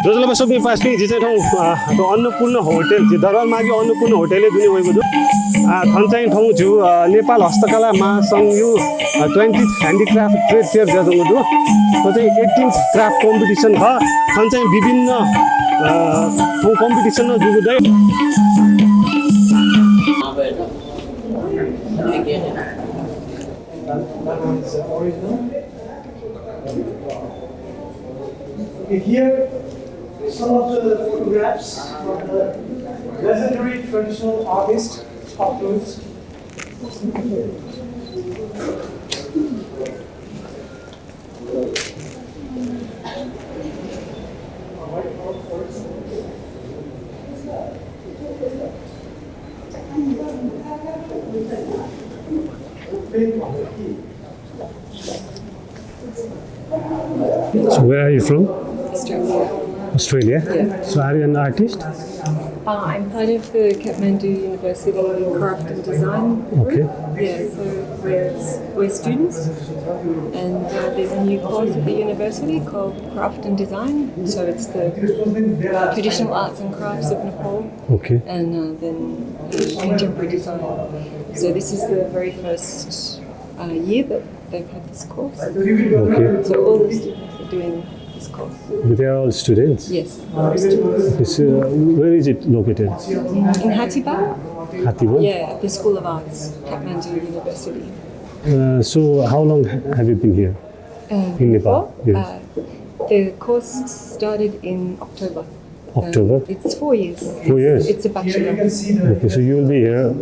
रोजलमा सबै पास पनि जिसे ठाउँ अन्नपूर्ण होटल जे दरबार मागी अन्नपूर्ण होटलले दुनी भएको छु खन्चाइ ठाउँ छु नेपाल हस्तकला महासङ्घ यो 20th Handicraft ट्रेड फेयर जस्तो छु त्यो चाहिँ 18th क्राफ्ट कम्पिटिसन छ खन्चाइ विभिन्न ठाउँ कम्पिटिसनमा जुग्दै Here, some of the photographs from the legendary traditional artist of clothes. So where are you from? Australia. Australia? Yeah. So are you an artist? I'm part of the Kathmandu University Craft and Design group. Okay. Yeah, so we're students, and there's a new course at the university called Craft and Design. So it's the traditional arts and crafts of Nepal, Okay. and then contemporary design. So this is the very first year that they've had this course. Okay. So all the students are doing this course. They are all students? Yes, all students. It's, where is it located? In Hatiba? Hatiba? Yeah, the School of Arts, Kathmandu University. So how long have you been here? In Nepal? Yes. The course started in October. October? It's 4 years. 4 years? It's a bachelor. Okay, so you will be here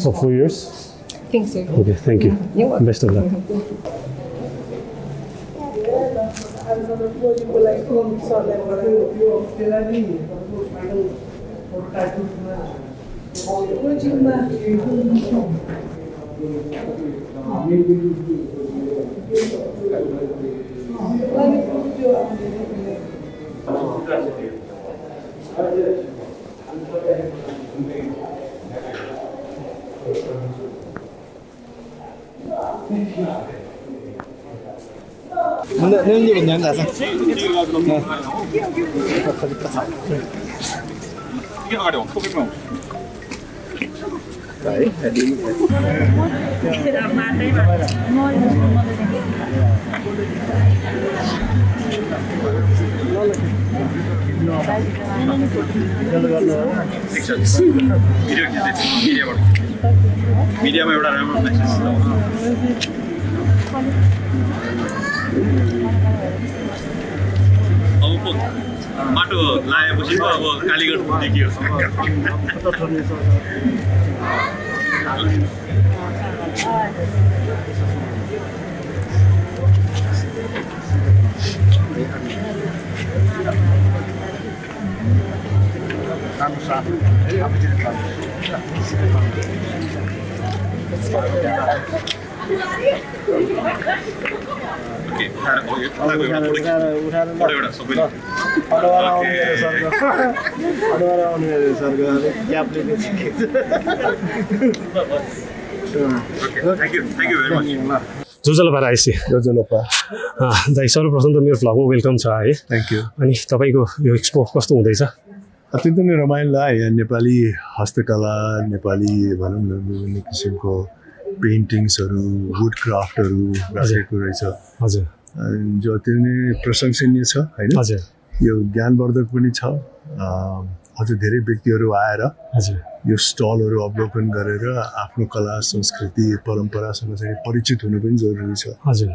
for 4 years? I think so. Okay, thank you. You're welcome. Best of luck. Nếu như mình nhận là sao? Đấy, phải đi. मिडियामा एउटा राम्रो message अब पो माटो लगाएपछि पो अब कालीगढ देखियो जोजलपा आइसी जोजलपा दाइ सर्वप्रथम त मेरो भ्लगमा वेलकम छ है थ्याङ्क यू अनि तपाईँको यो एक्सपो कस्तो हुँदैछ अत्यन्तै नै रमाइलो लाग्यो यहाँ नेपाली हस्तकला नेपाली भनौँ न विभिन्न किसिमको पेन्टिङ्सहरू वुड क्राफ्टहरू राखेको रहेछ हजुर जो अति नै प्रशंसनीय छ होइन हजुर यो ज्ञानवर्धक पनि छ अझ धेरै व्यक्तिहरू आएर हजुर यो स्टलहरू अवलोकन गरेर आफ्नो कला संस्कृति परम्परासँग चाहिँ परिचित हुनु पनि जरुरी छ हजुर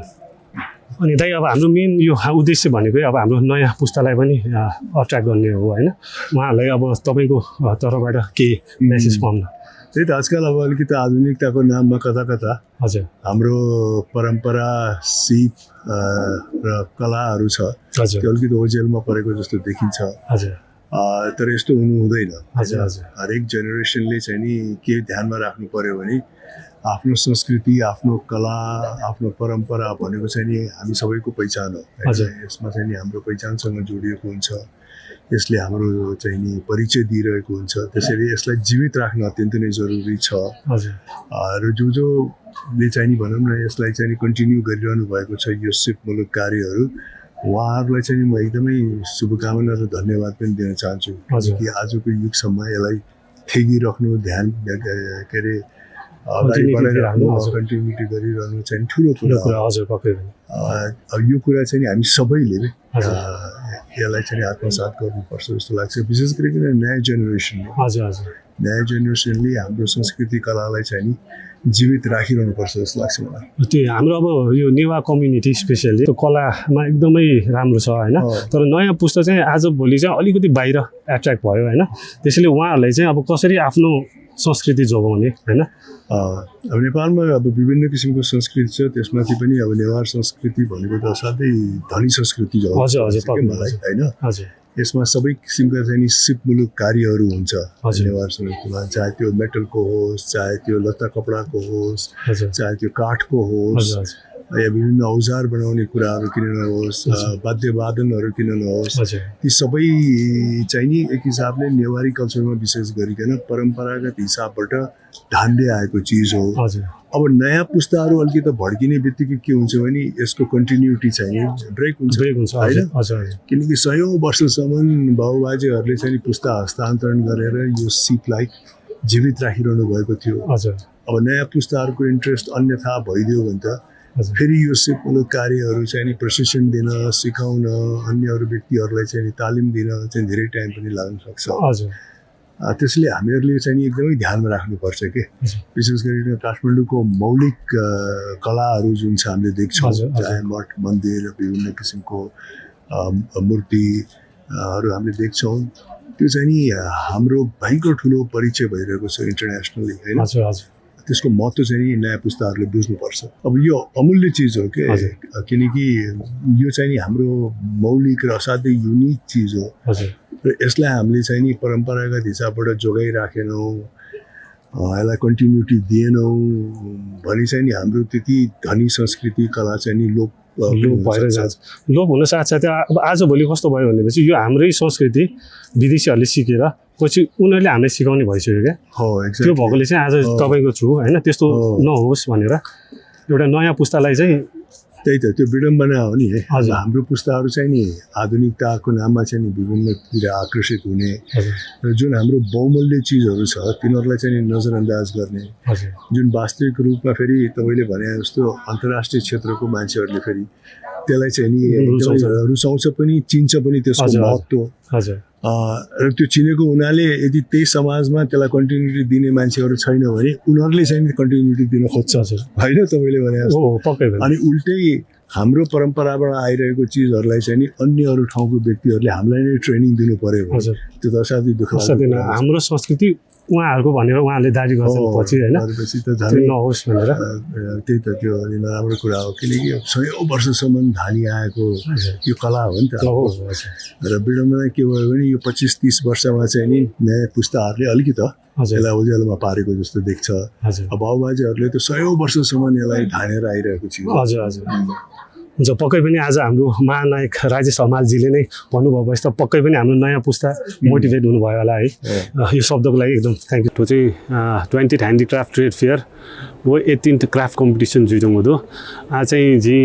अनि दाइ अब हाम्रो मेन यो उद्देश्य भनेको अब हाम्रो नयाँ पुस्तालाई पनि अट्र्याक्ट गर्ने हो होइन उहाँहरूलाई अब तपाईँको तर्फबाट केही मेसेज पाउन त्यही त आजकल अब अलिकति आधुनिकताको नाममा कता कता हजुर हाम्रो परम्परा सिप र कलाहरू छ हजुर त्यो अलिकति ओझेलमा परेको जस्तो देखिन्छ हजुर तर यस्तो हुनु हुँदैन हजुर हजुर हरेक जेनेरेसनले चाहिँ नि के ध्यानमा राख्नु पर्यो भने आफ्नो संस्कृति आफ्नो कला आफ्नो परम्परा भनेको चाहिँ नि हामी सबैको पहिचान हो यसमा चाहिँ नि हाम्रो पहिचानसँग जोडिएको हुन्छ यसले हाम्रो चाहिँ नि परिचय दिइरहेको हुन्छ त्यसैले यसलाई जीवित राख्न अत्यन्तै नै जरुरी छ र जोले चाहिँ नि भनौँ न यसलाई चाहिँ नि कन्टिन्यू गरिरहनु भएको छ यो सिपमूलक कार्यहरू उहाँहरूलाई चाहिँ म एकदमै शुभकामना र धन्यवाद पनि दिन चाहन्छु कि आजको युगसम्म यसलाई थेगिराख्नु ध्यान के अरे अगाडि बढाइराख्नु कन्टिन्युटी गरिरहनु चाहिँ ठुलो कुरा हजुर पक्कै अब यो कुरा चाहिँ हामी सबैले यसलाई चाहिँ आत्मसात गर्नुपर्छ जस्तो लाग्छ विशेष गरिकन नयाँ जेनेरेसनले हजुर हजुर नयाँ जेनेरेसनले हाम्रो संस्कृति कलालाई चाहिँ नि जीवित राखिरहनुपर्छ जस्तो लाग्छ मलाई त्यो हाम्रो अब यो नेवा कम्युनिटी स्पेसली त्यो कलामा एकदमै राम्रो छ होइन तर नयाँ पुस्ता चाहिँ आजभोलि चाहिँ अलिकति बाहिर एट्र्याक्ट भयो होइन त्यसैले उहाँहरूलाई चाहिँ अब कसरी आफ्नो संस्कृति जोगाउने होइन अब नेपालमा अब विभिन्न किसिमको संस्कृति छ त्यसमाथि पनि अब नेवार संस्कृति भनेको त असाध्यै धनी संस्कृति हो मलाई होइन यसमा सबै किसिमका चाहिँ सिपमुलुक कार्यहरू हुन्छ नेवार संस्कृतिमा चाहे त्यो मेटलको होस् चाहे त्यो लत्ता कपडाको होस् चाहे त्यो काठको होस् या विभिन्न औजार बनाउने कुराहरू किन नहोस् वाद्यवादनहरू किन नहोस् ती सबै चाहिँ नि एक हिसाबले नेवारी कल्चरमा विशेष गरिकन परम्परागत हिसाबबाट ढान्दै आएको चिज हो अब नयाँ पुस्ताहरू अलिकति भड्किने बित्तिकै के हुन्छ भने यसको कन्टिन्युटी चाहिँ ब्रेक हुन्छ होइन किनकि 100औं वर्षसम्म बाबुबाजेहरूले चाहिँ पुस्ता हस्तान्तरण गरेर यो सिपलाई जीवित राखिरहनु भएको थियो अब नयाँ पुस्ताहरूको इन्ट्रेस्ट अन्यथा भइदियो भने त फेरि यो सिपमुलुक कार्यहरू चाहिँ नि प्रशिक्षण दिन सिकाउन अन्यहरू व्यक्तिहरूलाई चाहिँ तालिम दिन चाहिँ धेरै टाइम पनि लाग्न सक्छ त्यसले हामीहरूले चाहिँ नि एकदमै ध्यानमा राख्नुपर्छ के विशेष गरी काठमाडौँको मौलिक कलाहरू जुन छ हामीले देख्छौँ चाहे मठ मन्दिर विभिन्न किसिमको मूर्तिहरू हामीले देख्छौँ त्यो चाहिँ नि हाम्रो भयङ्कर ठुलो परिचय भइरहेको छ इन्टरनेसनली होइन त्यसको महत्त्व चाहिँ नयाँ पुस्ताहरूले बुझ्नुपर्छ अब यो अमूल्य चिज हो के किनकि यो चाहिँ नि हाम्रो मौलिक र असाध्यै युनिक चिज हो र यसलाई हामीले चाहिँ नि परम्परागत हिसाबबाट जोगाइराखेनौँ यसलाई कन्टिन्युटी दिएनौँ भने चाहिँ नि हाम्रो त्यति धनी संस्कृति कला चाहिँ नि लोप भएर जान्छ लोप हुन साथसाथै अब आजभोलि कस्तो भयो भनेपछि यो हाम्रै संस्कृति विदेशीहरूले सिकेर पछि उनीहरूले हामीलाई सिकाउने भइसक्यो क्या त्यो भएकोले चाहिँ आज तपाईँको छु होइन त्यस्तो नहोस् भनेर एउटा नयाँ पुस्तालाई चाहिँ त्यही त त्यो विडम्बना हो नि हाम्रो पुस्ताहरू चाहिँ नि आधुनिकताको नाममा चाहिँ नि विभिन्नतिर आकर्षित हुने र जुन हाम्रो बहुमूल्य चिजहरू छ तिनीहरूलाई चाहिँ नजरअन्दाज गर्ने जुन वास्तविक रूपमा फेरि तपाईँले भने जस्तो अन्तर्राष्ट्रिय क्षेत्रको मान्छेहरूले फेरि त्यसलाई चाहिँ नि रुचाउँछ पनि चिन्छ पनि त्यसको महत्त्व र त्यो चिनेको हुनाले यदि त्यही समाजमा त्यसलाई कन्टिन्युटी दिने मान्छेहरू छैन भने उनीहरूले चाहिँ कन्टिन्युटी दिन खोज्छ होइन तपाईँले भने अनि उल्टै हाम्रो परम्पराबाट आइरहेको चिजहरूलाई चाहिँ नि अन्य अरू ठाउँको व्यक्तिहरूले हामीलाई नै ट्रेनिङ दिनु पर्यो त्यो त असाध्यै दुःख हाम्रो संस्कृति उहाँहरूको भनेर उहाँहरूले दाबी गर्छन् पछि होइन नहोस् भनेर त्यही त त्यो नराम्रो कुरा हो किनकि 100औं वर्षसम्म धानी आएको यो कला हो नि त र विडम्बना के भयो भने यो 25-30 वर्षमा चाहिँ नि नयाँ पुस्ताहरूले अलिकति यसलाई उज्यालोमा पारेको जस्तो देख्छ अब बाबुबाजेहरूले त 100औं वर्षसम्म यसलाई धानेर आइरहेको छ हुन्छ पक्कै पनि आज हाम्रो महानायक राजेश हमालजीले नै भन्नुभयो भएछ त पक्कै पनि हाम्रो नयाँ पुस्ता मोटिभेट हुनुभयो होला है यो शब्दको लागि एकदम थ्याङ्क यू त्यो चाहिँ 20th ह्यान्डिक्राफ्ट ट्रेड फेयर वो 18th क्राफ्ट कम्पिटिसन जुइदोंगो आ चाहिँ जी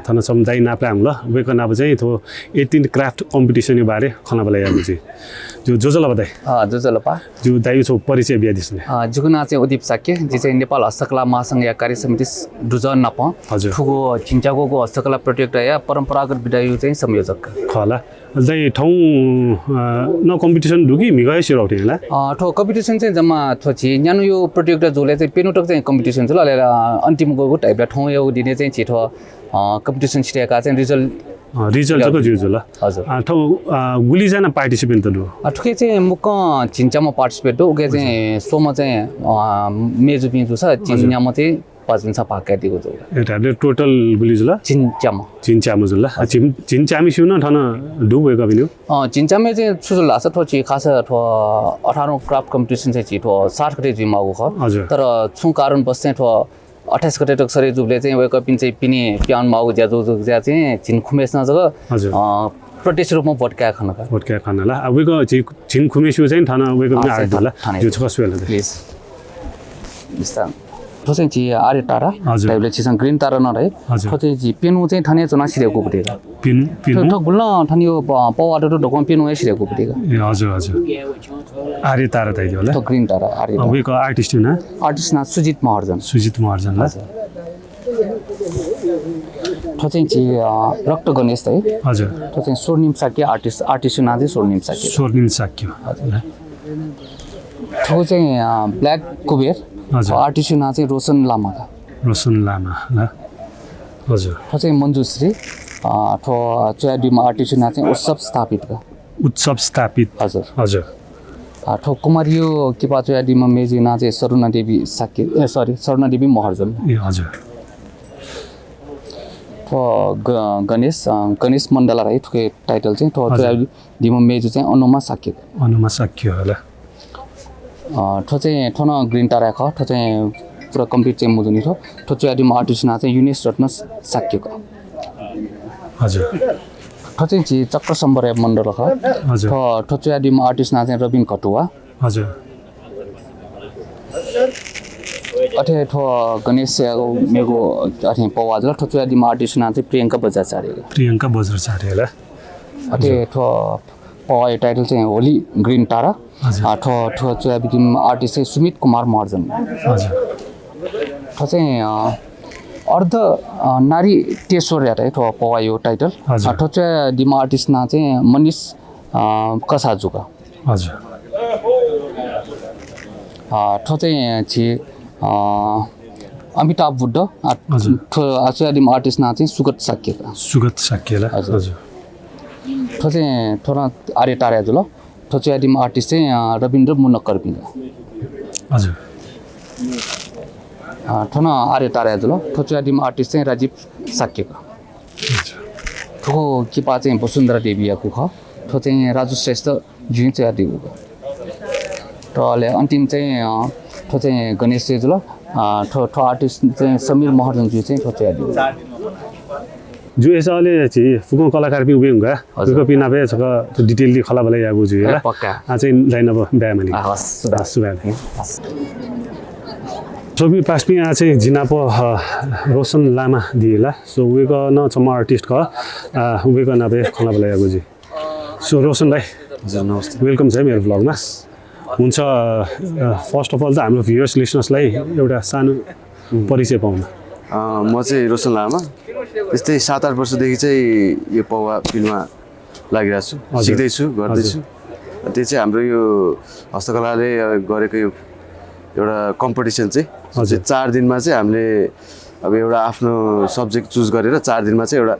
थन समुदाय नाप्रा हमला वेको नाप चाहिँ थो 18th क्राफ्ट कम्पिटिसन बारे खना बला याबु जी जो जोजला बताए जोजलपा जो दायु छौ परिचय बिया दिसने जुको ना चाहिँ उदीप साक्य जे चाहिँ नेपाल हस्तकला महासंघ या कार्य समिति दुजन नप ठुगो छिन्चागोको हस्तकला प्रतियोगिता या परम्परागत विधायु चाहिँ संयोजक खला दाइ ठाउँ न कम्पिटिसन ढुकी मिगाय सिराउटे होला ठो कम्पिटिसन चाहिँ जम्मा थोछि न्यानो यो प्रतियोगिता जोले चाहिँ पेनुटक चाहिँ कम्पिटिसन छ ल अन्तिमको टाइपले ठाउँ यो दिने चाहिँ छिटो कम्पिटिसन छिटेका चाहिँ रिजल्ट जको जुजु ल हजुर ठाउँ गुलीजना पार्टिसिपेन्ट त ठुके चाहिँ मुक छिन्चामा पार्टिसिपेट हो उके चाहिँ सोमा चाहिँ मेजु पिजु छ चिन्यामा चाहिँ पाँच पाकेको छ एटाले टोटल गुलिज ल चिन्चामा जुल चिन्चामी सिउन ठन डुबेको बिनु चिन्चामे चाहिँ सुजुल लाछ ठोची खास 18औं क्राफ्ट कम्पिटिसन चाहिँ छिटो 60 गते जिमागो ख तर छु कारण बस चाहिँ 28 गते तक सरे जुबले चाहिँ वेक पिन चाहिँ पिने प्यान माउ ज्या जो ज्या चाहिँ छिन खुमेस्न जग प्रत्यक्ष रूपमा भटका खाना ल वेको छिन खुमेसु चाहिँ ठन वेको पनि आर्ट होला जो छ सुएल प्लिज बिस्तार ठो चाहिँ छि आरे तारा हजुर। टाइपले छिसन ग्रीन तारा न रहे हजुर। ठो चाहिँ छि पेनु चाहिँ ठाने जना सिरेको पुटेगा पिन पिन ठो गुल्न ठानियो पवाटर तो ढोकम पेनु सिरेको पुटेगा ए हजुर हजुर आर्य तारा त होला ठो ग्रीन तारा आरे उहीको आर्टिस्ट हो न आर्टिस्ट ना सुजित महर्जन सुजित महर्जनलाई ठो चाहिँ छि रक्त गणेश है हजुर ठो चाहिँ स्वर्णिम साक्य आर्टिस्ट ना चाहिँ स्वर्णिम साक्य स्वर्णिम साक्य ठो चाहिँ ब्ल्याक कुबेर हजुर। आर्टिस्ट ना चाहिँ रोशन लामा का रोशन लामा ल हजुर ठो चाहिँ मञ्जुश्री ठो चोयाडीमा आर्टिस्ट ना चाहिँ उत्सव स्थापित का उत्सव स्थापित हजुर हजुर ठो कुमारियो किपा चोयाडीमा मेजी ना चाहिँ सरुणा देवी साक्य सरुणा देवी महर्जन ए हजुर ठो गणेश मण्डला है ठोके टाइटल चाहिँ ठो चोयाडीमा मेजु चाहिँ अनुमा साक्य अनुमा साक्य होला ठो चाहिँ ठो न ग्रीन तारा ख ठो चाहिँ पुरा कम्प्लिट चाहिँ मुजुनी ठो ठो चोयाडीमा आर्टिस्ट ना चाहिँ युनेस रत्न साक्य का हजुर ठो चाहिँ छि चक्र सम्बरय मण्डल ख हजुर ठो चोयाडीमा आर्टिस्ट ना चाहिँ रबिन खटुवा हजुर अथे ठो गणेश मेगो अथे पवाज ल ठो चोयाडीमा आर्टिस्ट ना चाहिँ प्रियङ्का बजाचार्य प्रियङ्का बज्राचार्य होला अथे ठो पवा टाइटल चाहिँ होली ग्रीन तारा ठो ठो चोयाडीमा आर्टिस्ट चाहिँ सुमित कुमार महर्जन हजुर ठो चाहिँ अर्ध नारी तेश्वर्या है ठो पवा यो टाइटल हजुर। ठो चोयाडीमा आर्टिस्ट ना चाहिँ मनिष कसाजुका हजुर ठो चाहिँ छि अमिताभ बुद्ध हजुर। ठो चोयाडीमा आर्टिस्ट ना चाहिँ सुगत साक्यका सुगत साक्यला हजुर। हजुर ठो चाहिँ ठो न आर्य तारा जुल ठो चोयाडीमा आर्टिस्ट चाहिँ रविन्द्र मुनक्कर पिङ हजुर ठो न आर्य तारा जुल ठो चोयाडीमा आर्टिस्ट चाहिँ राजीव साक्यका ठो किपा चाहिँ वसुन्धरा देवीको ख ठो चाहिँ राजु श्रेष्ठ जुन चोयाडीको ठो अहिले अन्तिम चाहिँ ठो चाहिँ गणेश जुल ठो ठो आर्टिस्ट चाहिँ समीर महर्जन जु चाहिँ ठो चोयाडी जो ऐसा वाले चाहिए फुको कलाकार भी उबे होगा उसको भी ना पे सका तो डिटेल दी खला वाला यागो जो है पक्का आज इन लाइन अब बैमली हस् सुबह सो भी पास में आज जिना पो रोशन लामा दिएला सो वे का ना चमा आर्टिस्ट का वे का ना पे खला वाला यागो जी सो रोशन भाइ नमस्ते वेलकम छ मेरो भ्लगमा हुन्छ फर्स्ट अफ अल त हाम्रो भ्युअर्स लिसनर्सलाई एउटा सानो परिचय पाउन म चाहिँ रोशन लामा त्यस्तै 7-8 वर्षदेखि चाहिँ यो पौवा फिल्डमा लागिरहेको छु सिक्दैछु गर्दैछु त्यो चाहिँ हाम्रो यो हस्तकलाले गरेको यो एउटा कम्पिटिसन चाहिँ 4 दिनमा चाहिँ हामीले अब एउटा आफ्नो सब्जेक्ट चुज गरेर 4 दिनमा चाहिँ एउटा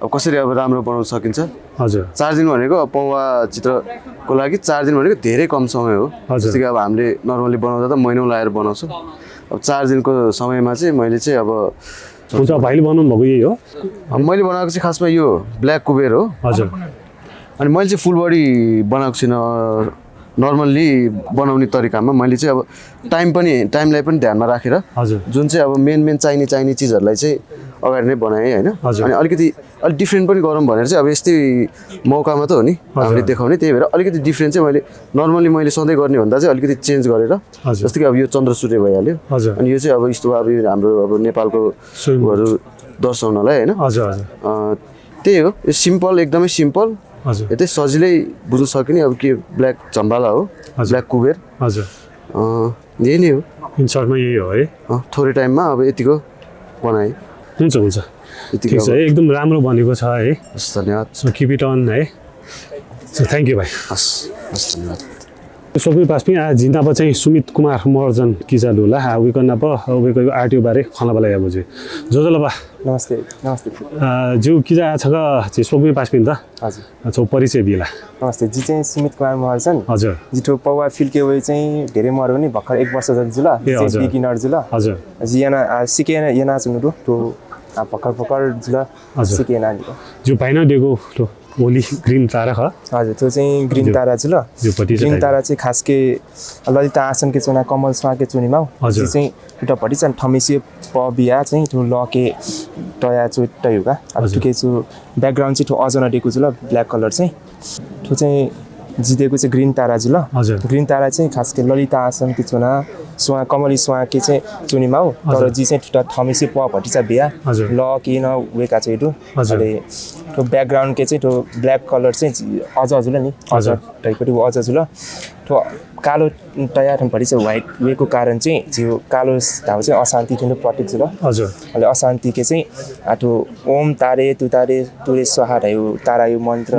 अब कसरी अब राम्रो बनाउन सकिन्छ हजुर 4 दिन भनेको अब पौवा चित्रको लागि 4 दिन भनेको धेरै कम समय हो जस्तै कि अब हामीले नर्मली बनाउँदा त महिनौ लगाएर बनाउँछौँ अब 4 दिनको समयमा चाहिँ मैले चाहिँ अब हुन्छ भाइले बनाउनु भएको यही हो मैले बनाएको चाहिँ खासमा यो ब्ल्याक कुबेर हो हजुर अनि मैले चाहिँ फुल बडी बनाएको छुइनँ नर्मल्ली बनाउने तरिकामा मैले चाहिँ अब टाइमलाई पनि ध्यानमा राखेर हजुर जुन चाहिँ अब मेन चाहिने चिजहरूलाई चाहिँ अगाडि नै बनाएँ होइन अनि अलिक डिफ्रेन्ट पनि गरौँ भनेर चाहिँ अब यस्तै मौकामा त हो नि हामीले देखाउने त्यही भएर अलिकति डिफ्रेन्ट चाहिँ मैले सधैँ गर्ने भन्दा चाहिँ अलिकति चेन्ज गरेर जस्तै कि अब यो चन्द्र सूर्य भइहाल्यो अनि यो चाहिँ अब यस्तो अब हाम्रो अब नेपालको हरू दर्शाउनलाई होइन त्यही हो यो सिम्पल एकदमै सिम्पल यतै सजिलै बुझ्न सकिने अब के ब्ल्याक झम्बाला हो ब्ल्याक कुबेर हजुर यही नै हो इन सर्टमा यही हो है थोरै टाइममा अब यतिको बनाएँ हुन्छ ठिक छ एकदम राम्रो बनेको छ है हस् धन्यवाद सो किप इट अन है सो थ्याङ्क यू भाइ हस् धन्यवाद सबै पासमी आज जिन्दा चाहिँ सुमित कुमार महर्जन किजालु ला उयोकना प उयोको आर्टिओ बारे खला बला याबु जे जोजल बा नमस्ते जो किजा छ ग चाहिँ सबै पासमी त हजुर छौ परिचय बिला नमस्ते जी चाहिँ सुमित कुमार महर्जन हजुर जिठो पौवा फिल्के वे चाहिँ धेरै मर्यो नि भर्खर 1 वर्ष जति जुल बिगिनर जुल हजुर जी याना सिकेन याना जुनु तो भर्खर जुल सिकेन नि जो पाइन दिएको तो होली ग्रीन तारा ख हजुर त्यो चाहिँ ग्रीन तारा जुल ग्रीन तारा चाहिँ खासके ललिता आसन के चुना कमल स्वा के चुनीमा जी चाहिँ एउटा भरि चाहिँ ठमेसी प बिया चाहिँ त्यो लके टया चुटयुका अब ठिकै छु ब्याकग्राउन्ड चाहिँ ठो अजन दिएको जुल ब्ल्याक कलर चाहिँ त्यो चाहिँ जितेको चाहिँ ग्रीन तारा जुल ग्रीन तारा चाहिँ खासके ललिता आसन के चुना सुवा कमली सुवाके चाहिँ चुनिमाउ तर जी चाहिँ ठुटा थमिसी प भटिचा बिया ल किन वेका चाहिँ टु अहिले त्यो ब्याकग्राउन्ड के चाहिँ त्यो ब्ल्याक कलर चाहिँ अझ हजुर नि अझ टाइपको अझ हजुर त्यो कालो तयार भरि चाहिँ व्हाइट वेको कारण चाहिँ जिउ कालो धाउ चाहिँ अशान्ति थियो प्रतीक जुल हजुर अहिले अशान्ति के चाहिँ आठो ओम तारे तुतारे तुरे स्वाहा धायु तारायु मन्त्र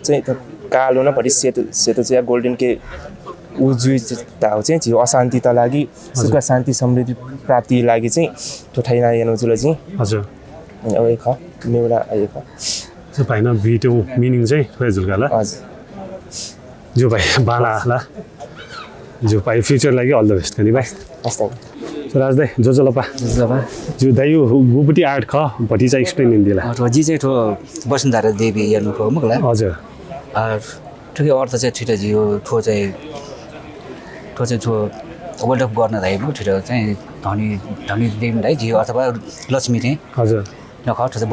चाहिँ त्यो कालो न भरि सेतो सेतो चाहिँ गोल्डन के उजुई धाउ चाहिँ जिउ अशान्ति त लागि सुख शान्ति समृद्धि प्राप्ति लागि चाहिँ त्यो ठाइना हेर्नु जुल चाहिँ हजुर अब ख मेउला आएको सो भाइना भिडियो मिनिङ चाहिँ खोइ झुल्का ल हजुर जो भाइ बाला ला जो भाइ फ्युचर लागि अल द बेस्ट नि भाइ हस् सो राज दाइ जो लपा जो दाइ यो गुपटी आर्ट ख भटी चाहिँ एक्सप्लेन हिन्दीला जी चाहिँ ठो वसुन्धरा देवी हेर्नु हो मलाई हजुर ठुकै अर्थ चाहिँ छिटो जियो ठो चाहिँ ठो वर्ल्ड अफ गर्न धाइबो छिटो चाहिँ धनी धनी देवी धाइ जियो अथवा लक्ष्मी चाहिँ हजुर नख ठो चाहिँ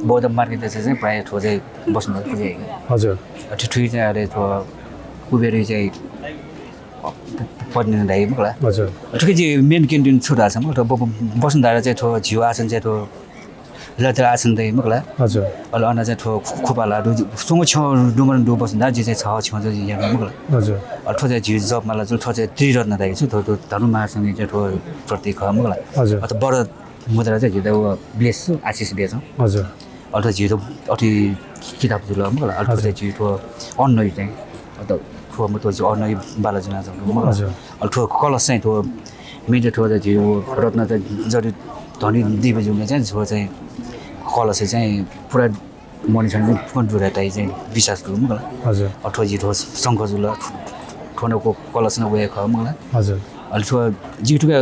बौद्ध मार्केट चाहिँ प्रायः ठो चाहिँ वसुन्धरा पूजा हजुर ठुठी चाहिँ अहिले ठो कुबेर चाहिँ पढ्ने धाइ मलाई हजुर ठुकै चाहिँ मेन क्यान्टिन छुटा छ मलाई वसुन्धरा चाहिँ ठो झिउ आसन चाहिँ ठो लत्र आसन चाहिँ मलाई हजुर अहिले अन्ना चाहिँ ठो खुपाला सँग छेउ डुङ्गर डु वसुन्धरा जे चाहिँ छ छेउ चाहिँ यहाँ मलाई हजुर ठो चाहिँ झिउ जब मलाई जुन ठो चाहिँ त्रिरत्न दाइको छु ठो धनु महासँग चाहिँ ठो प्रतीक हो मलाई हजुर अथवा बडो मुद्रा चाहिँ झिउ ब्लेस छु आशिष दिएछौँ हजुर अथवा झिउ अति किताब जुल मलाई अथवा चाहिँ झिउ ठो अन्न चाहिँ अथवा ठो म त्यो चाहिँ अन्न बालाजुना हजुर ठो कलश चाहिँ ठो मेन ठो चाहिँ झिउ रत्न चाहिँ जति धनी देवी जुने चाहिँ छो चाहिँ कलश चाहिँ पुरा मनिसहरूले पन्डुरा टाइ चाहिँ विश्वास गरौँ मलाई हजुर अथवा झिठो शङ्ख जुल ठोनको कलश न उयो ख मलाई हजुर अहिले ठो जिठुका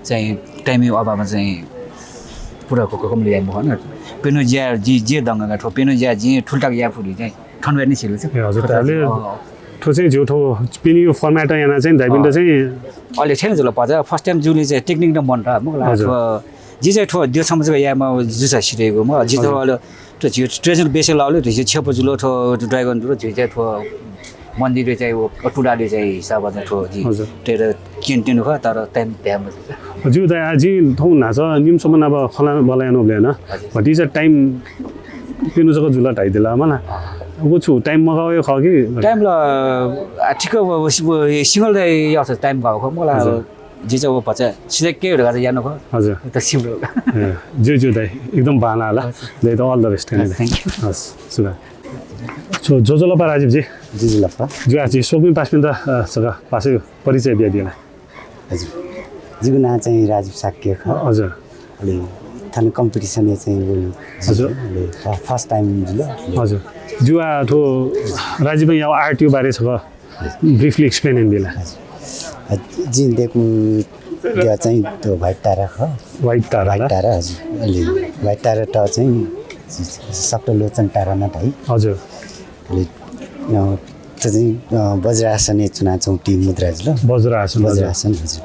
चाहिँ टाइमिङ अभावमा चाहिँ पुरा कमले याद भएन पेनो ज्या जे दङ्गका ठो पेनो ज्या जे ठुल्टाको या फुली चाहिँ ठन्डा नै छिलो छ हजुर ताले ठो चाहिँ जो ठो पिनी यो फर्मेट यहाँ चाहिँ दाइबिन्द चाहिँ अहिले छैन जुल पज फर्स्ट टाइम जुले चाहिँ टेक्निक न मन र मलाई जे चाहिँ ठो त्यो समझको यामा जुसा सिरेको म जितो अहिले त्यो झिउ ट्रेजर बेसी लाउले त्यो छेप जुलो ठो ड्रागन जुलो झिउ चाहिँ ठो मन्दिर चाहिँ टुडाले चाहिँ हिसाब चाहिँ ठो जी तेर किन्टिनु ख तर टाइम भ्याम हजुर दाइ आज थौ नाच निमसम्म अब खला बलायन ब्लेन भटी चाहिँ टाइम पिनु जको जुला ढाइदिला मलाई उ छु टाइम मगायो ख कि टाइम ल ठिक सिंगल आउँछ टाइम गएको मलाई जे चाहिँ भन्छ सिधै के गरेर जानु भयो हजुर त सिम्रो जो दाइ एकदम बाना होला दाइ त all the best thank you हस् सुगा सो जो लपा राजीव जी लप्पा जो आज सोक्मी पासमिन त सगा पासै परिचय बिहा दिएला हजुर जिको नाम चाहिँ राजीव साक्य ख हजुर अलि थाने कम्पिटिसन चाहिँ हजुर फर्स्ट टाइम जुल हजुर जुवा थो राजीव यहाँ आर्ट यो बारे छ ब्रिफली एक्सप्लेन दिला जिन देखु त्यो चाहिँ त्यो व्हाइट तारा ख व्हाइट तारा हजुर अलि व्हाइट तारा त चाहिँ सप्त लोचन तारा न भाइ हजुर अलि त्यो चाहिँ वज्रासन चुना चौटी मुद्रा जुल वज्रासन हजुर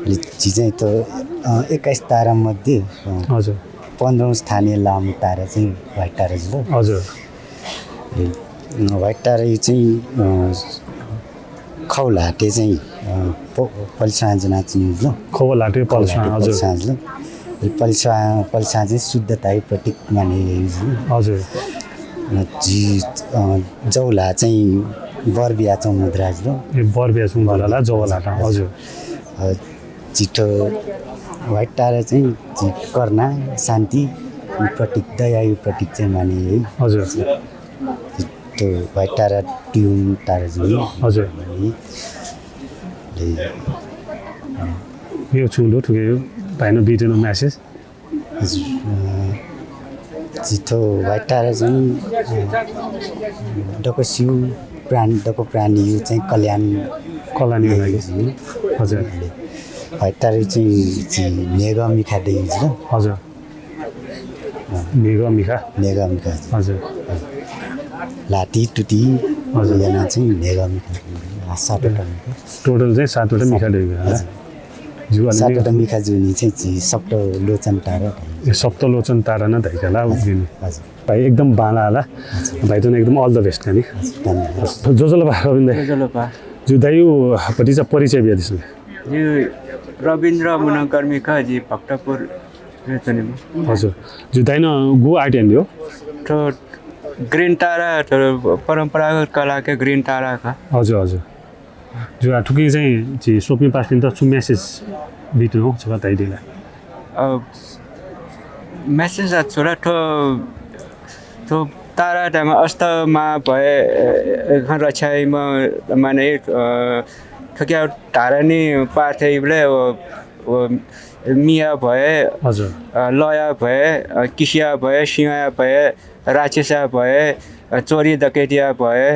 अलि चाहिँ त्यो 21 तारा मध्ये हजुर 15औं स्थानीय लामो तारा चाहिँ व्हाइट तारा जुल हजुर व्हाइट तारा यो चाहिँ खौलाटे चाहिँ पल्साजना चाहिँ ल खौलाटे पल्सा हजुर पल्सा चाहिँ शुद्धताको प्रतीक माने हजुर जौला चाहिँ बरबिया चौँ मुद्रा ल बरबिया चौँ मुद्रा जौला हजुर छिटो व्हाइट तारा चाहिँ कर्ना शान्ति प्रतीक दयायु प्रतीक चाहिँ माने है हजुर त्यो व्हाइट तारा ट्युन तारा जुन हजुर यो छुलो ठुके भाइनो भिडियोमा मेसेज हजुर छिटो व्हाइट तारा चाहिँ डको सिउ डको प्राणी यो चाहिँ कल्याणी लागि हजुर व्हाइट तारा चाहिँ मेघ मिखा देइन्छ ल हजुर मेघ मिखा हजुर लाटी टुटी हजुर यहाँ चाहिँ मेघ मिखा 7वटा टोटल चाहिँ 7वटा मिखा देइन्छ जुन 7वटा मिखा जुनी चाहिँ सप्त लोचन तारा सप्त लोचन तारा न धैकाला उभिने भाइ एकदम बाला होला भाइ त एकदम अल द बेस्ट नि जो जो लपा रविन्द्र जो दाइयो पटिचा परिचय बिया दिसले यो रविन्द्र मुनकर्मीका जी भक्तपुर रेतनीमा हजुर जो दाइन गो आर्ट एन्ड हो तो ग्रीन तारा तो परम्परागत कला के ग्रीन तारा का हजुर हजुर जो ठुकै चाहिँ जी सोपिङ पास्टिन त छु मेसेज बिटु हो छ दाइदिला मेसेज छोरा तो तारा टाइममा अस्तमा भए रक्षाइमा माने ठोक्या तारा नि पार्थेले मिया भए हजुर लया भए किसिया भए सिंहा भए राक्षसा भए चोरी डकैतिया भए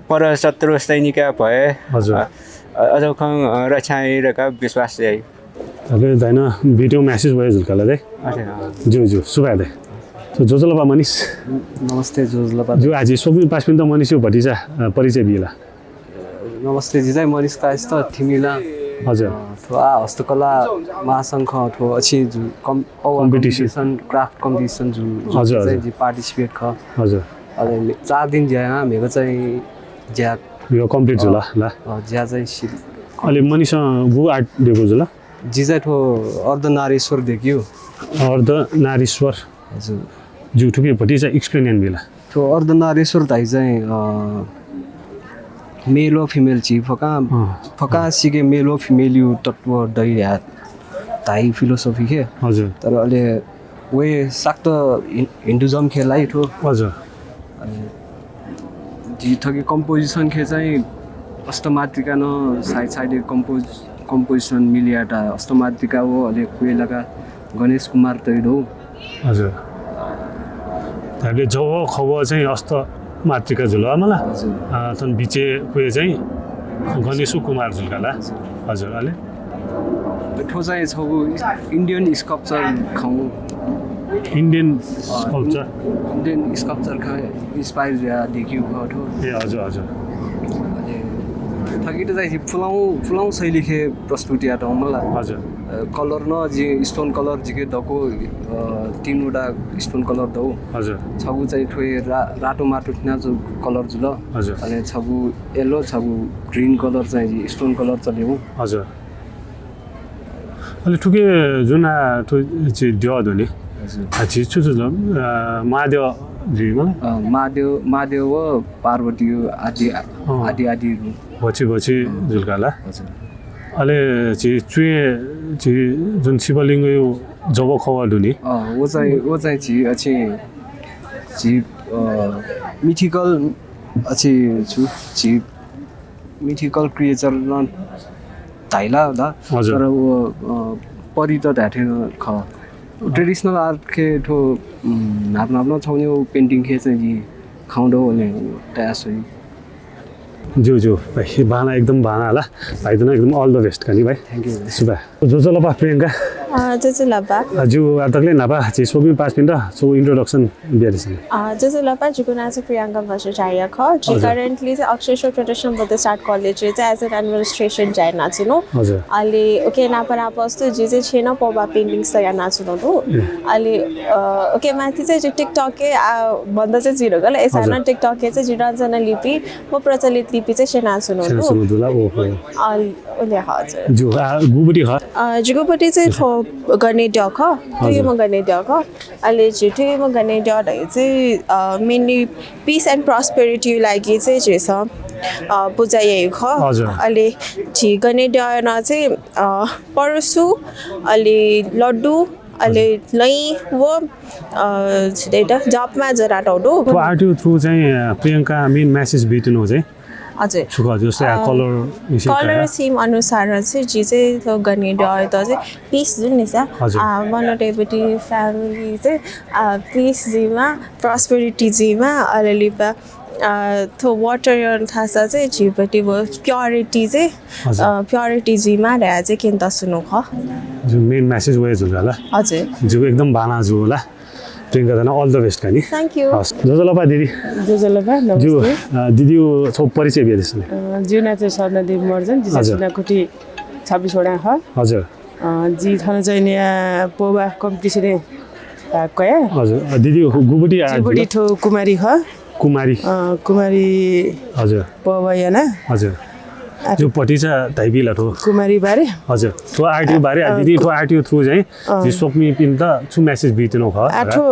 परशत्रु सैनिका भए हजुर अझखङ रक्षाइरका विश्वास चाहिँ अबे दाइन भिडियो मेसेज भयो झुल्काला दे जो जो सुबा दे तो जोजलपा मनिष नमस्ते जोजलपा जो आज सोपिङ पास्टिन त मनिष हो भटिजा परिचय बिला नमस्ते जिजाई मनिष कायस्त थिमिला हजुर थोआ हस्तकला महासंघ थो अच्छी जो कम्पिटिसन क्राफ्ट कम्पिटिसन जो हजुर जी पार्टिसिपेट ख हजुर अले 4 दिन ज्यामा मेरो चाहिँ ज्या यो कम्प्लिट जुला ल ज्या चाहिँ अलि मनिष गो आर्ट दिएको जुला जिजाई थो अर्धनारीश्वर देखियो अर्धनारीश्वर हजुर जो ठुकै भटिजा एक्सप्लेन एन्ड बिला थो अर्धनारीश्वर दाइ चाहिँ मेल और फीमेल ची फका सिके मेल और फीमेल यू तत्व दई या ताई फिलोसफी है हजुर तर अहिले वे सक्त हिन्दुजम खेलाई थो हजुर जी थकी कंपोजिशन खे चाहिँ अष्टमातृका न साइड साइड कंपोजिशन मिलियाटा अष्टमातृका हो अहिले कोइलाका गणेश कुमार तैडो हजुर हामीले जो खबर चाहिँ अष्ट मातृका जुला मलाई तन बिचे कोही चाहिँ गणेश कुमार जुल्काला हजुर अहिले ठो चाहिँ छ इन्डियन स्कल्पचर खाउँ इन्डियन स्कल्पचर खा इन्स्पायर देखियो ठो ए हजुर हजुर थकी त चाहिँ फुलाउँ शैली खे प्रस्तुति आटा मलाई हजुर कलर न जी स्टोन कलर जिके दको 3वटा स्टोन कलर दौ हजुर छगु चाहिँ ठोए रातो माटो थिना जो कलर जुल हजुर अनि छगु येलो छगु ग्रीन कलर चाहिँ जी स्टोन कलर चल्यो हजुर अलि ठुके जुन चाहिँ दियो नि हजुर छु छु महादेव जी मलाई महादेव पार्वती आदि बची जुल्काला हजुर अहिले चाहिँ जुन शिवलिङ्ग यो जब खवा दुनी वो चाहिँ मिथिकल मिथिकल क्रिएचर न धाइला दा तर वो परि त धाठेन ख ट्रेडिसनल आर्ट के ठो नाप्न छाउने पेन्टिङ खे चाहिँ खाउँदो भने तयास जो जो भाइ बाना एकदम बाना होला भाइ त एकदम अल द बेस्ट खानी भाइ थ्याङ्क यू सुबा जोजलपा प्रियङ्का जोजलपा जो अतकले नापा चाहिँ सोपि 5 मिनट सो इन्ट्रोडक्सन बियारिसन जोजलपा जुको नाम चाहिँ प्रियङ्का भट्टाचार्य ख जो करेन्टली चाहिँ अक्षरश्वर ट्रेडिसनल बुद्धिस्ट आर्ट कलेज चाहिँ एज एन एडमिनिस्ट्रेसन जाय नाच्नु अहिले ओके नापरा पस्तो जे चाहिँ छेन पबा पेन्टिङ्स त यहाँ नाच्नु हो अहिले ओके माथि चाहिँ टिकटक के भन्दा चाहिँ जिरो गल एसाना टिकटक के चाहिँ जिराजना लिपि म प्रचलित लिपि चाहिँ छेना सुनु हो ओले हजुर जो गुबुटी ख जुगुपट्टि चाहिँ गर्ने ड्याख त्यो गर्ने ड्याख अहिले छिटो म गर्ने ड्याडै चाहिँ मेनली पिस एन्ड प्रस्पेरिटी लागि चाहिँ जे छ पूजा यही ख अहिले छि गर्ने ड्याना चाहिँ परसु अहिले लड्डु अहिले लै वो छिटै जपमा जरा टाउडो आर्ट थ्रु चाहिँ प्रियङ्का मेन मेसेज बिटनु चाहिँ हजुर छुका जस्तै कलर थीम अनुसार चाहिँ जी चाहिँ गर्ने ड्याय त चाहिँ पिस जुन नि छ मनोटेबिलिटी फ्यामिली चाहिँ पिस जीमा प्रस्पेरिटी जीमा अलिअलि थो वाटर थाहा छ चाहिँ झिपट्टि भयो प्योरिटी चाहिँ प्योरिटी जीमा रहेर चाहिँ के त सुन्नु ख जो मेन मेसेज वेज हुन्छ होला हजुर जो एकदम बाना जो होला प्रियङ्का दाना अल द बेस्ट खानी थ्याङ्क यू जोजलपा दिदी जोजलपा जो दिदी छौ परिचय बिया दिसले जिउना चाहिँ सर्णदेव मर्जन जिजना कुटी 26 वटा ह हजुर जी थाना चाहिँ यहाँ पोवा कम्पिटिसन कया हजुर दिदी गुबुटी गुबुटी ठो कुमारी ह कुमारी कुमारी हजुर पोवा याना हजुर जो पटिचा धाइबिला थो कुमारी बारे हजुर थो आरटीओ बारे दिदी थो आरटीओ थ्रू चाहिँ जी सोक्मी पिन्ता छु मेसेज बितिनो ख आठो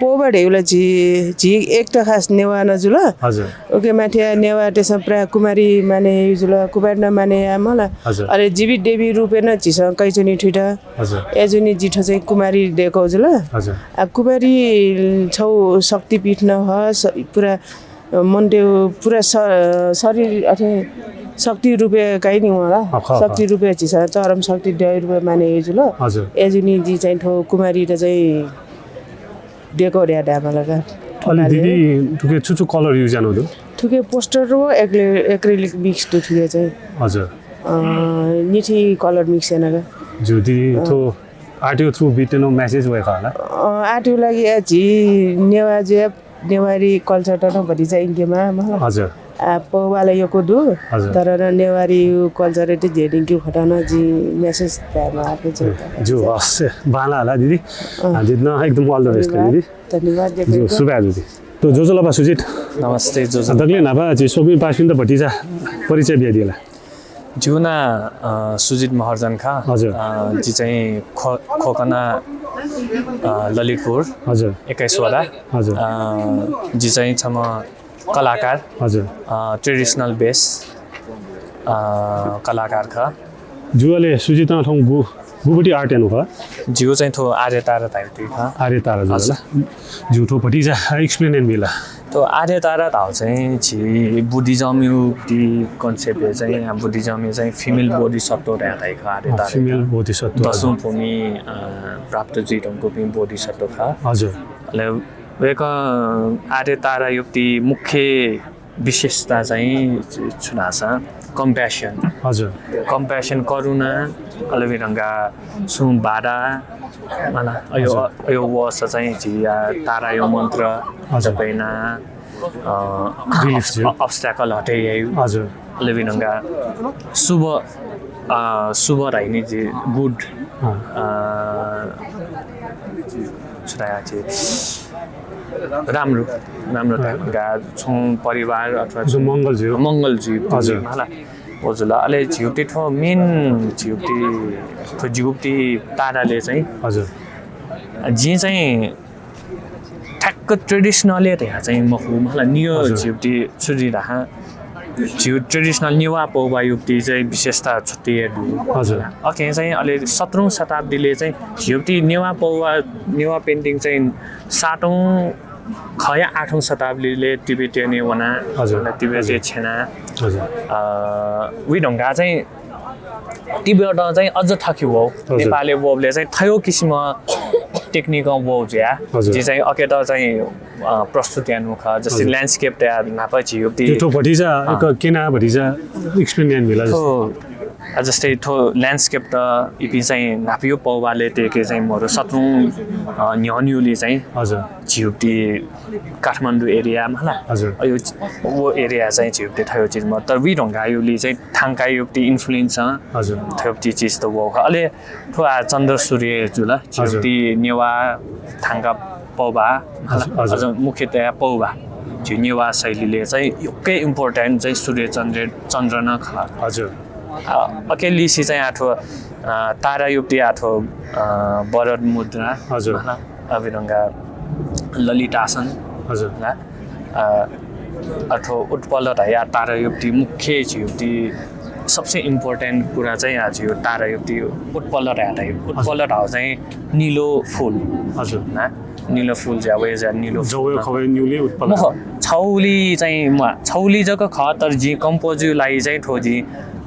पोबड हेउला जी एकटा खास नेवा नजुल हजुर ओके माथि नेवा त्यसमा प्राय कुमारी माने जुल कुमार नमाने मला अरे जीवी देवी रूपेन झिस कैचुनी ठुटा हजुर एजुनी जिठो चाहिँ कुमारी देखौ जुल हजुर अब कुमारी छौ शक्तिपीठ न पुरा मनदेव पुरा शरीर अथे शक्ति रूपे काई नि होला शक्ति रूपे झिस चरम शक्ति देव रूपे माने जुल हजुर एजुनी जी चाहिँ ठो कुमारी त चाहिँ देखो रे डामलगा अलि दिदी तुके छुछु कलर युज जानु दु ठुके पोस्टर रो एक्रिलिक मिक्स टु ठुके चाहिँ हजुर निठी कलर मिक्स हैनगा जो दिदी थो आरटीओ थ्रू बितिनो मेसेज भए होला आरटीओ लागि जी नेवा जे नेवारी कल्चर त नभरि चाहिँ इन्डियामा हजुर पौवाला यो कोदु तर नेवारी कल्चर त जेडिङ के खटाना जी मेसेज त्यामा आके चाहिँ जो हस् बाला होला दिदी जित्न एकदम अल द बेस्ट दिदी धन्यवाद जो सुबह दिदी तो जो लबा सुजित नमस्ते जो दगले नापा जी सोबी पासिन त भटिजा परिचय बिया दिला जुना सुजित महर्जन खा हजुर जी चाहिँ खोकना ललितपुर हजुर 21 वटा हजुर जी चाहिँ छम कलाकार हजुर ट्रेडिसनल बेस कलाकार खा जुले सुजित ठाउँ गुबुटी आर्ट हेर्नु ख जिउ चाहिँ थो आर्य तारा ताइति खा आर्य तारा जुला जुठो भटिजा एक्सप्लेन एन बिला तो आर्य तारा ताउ चाहिँ छि बुद्धिज्म युक्ति कन्सेप्ट चाहिँ यहाँ बुद्धिज्म चाहिँ फिमेल बोडी सत्व रहताइ खा आर्य तारा फिमेल बोडी सत्व दशौं भूमि प्राप्त जीवनको पनि बोडी सत्व खा हजुर ले वेक आर्य तारा युक्ति मुख्य विशेषता चाहिँ छुनासा कम्प्यासन हजुर कम्प्यासन करुणा अलविरंगा सुबाडा माला यो वर्ष चाहिँ जिया तारा यो मन्त्र जपैना अब्स्ट्याकल हटे हजुर अलविरंगा शुभ राइनी जी गुड छुराया चाहिँ राम्रो टाइपका छौँ परिवार अथवा मङ्गलजी हजुर होला हजुर अहिले झिउटी ठो मेन झिउटी ताराले चाहिँ हजुर जे चाहिँ ठ्याक्क ट्रेडिसनले त्यहाँ चाहिँ मखु मलाई नियो झिउटी छुरिरहा झिउ ट्रेडिसनल नेवा पौवा युक्ति चाहिँ विशेषता छुट्टिएको हजुर ओके चाहिँ अहिले 17औं शताब्दीले चाहिँ झिउटी नेवा पेन्टिङ चाहिँ 7औं खया 8औं शताब्दीले तिब्बतीय वना तिब्बतीय छेना ढङ्गा चाहिँ तिब्बत चाहिँ अझ थक्यो वो नेपाली वोले चाहिँ थयो किसिम टेक्निक वो ज्या जे चाहिँ अके त चाहिँ प्रस्तुत यानु ख जस्तै ल्यान्डस्केप त्या नापा छियो त्यो भटिजा एक केना भटिजा एक्सपेरिमेन्ट मिला जस्तै थो ल्यान्डस्केप त इपि चाहिँ नापियो पौवाले तेके चाहिँ मरो 17औं न्यन्युले चाहिँ हजुर झिउटी काठमाडौँ एरियामा होला यो वो एरिया चाहिँ झिउटी थयो चिजमा तर वि ढङ्गायुले चाहिँ थाङका युक्ति इन्फ्लुएन्स हजुर थयो चिज त वो अहिले थो चन्द्र सूर्य जुला झिउटी नेवा थाङका पौवा हजुर मुख्यतया पौवा झिउ नेवा शैलीले चाहिँ एकै इम्पोर्टेन्ट चाहिँ सूर्य चन्द्र न ख हजुर अकेलिसी चाहिँ आठो तारा युक्ति आठो वरद मुद्रा हजुर अविरंगा ललितासन हजुर अथवा उत्पल्ल या तारा युक्ति मुख्य युक्ति सबसे इम्पोर्टेन्ट कुरा चाहिँ आज यो तारा युक्ति उत्पल्ल हाउ चाहिँ नीलो फुल हजुर नीलो फुल ज्यावे नीलो जवे खवे न्यूली उत्पल्ल छौली चाहिँ छौली जक ख तर जी कम्पोजुलाई चाहिँ ठोजी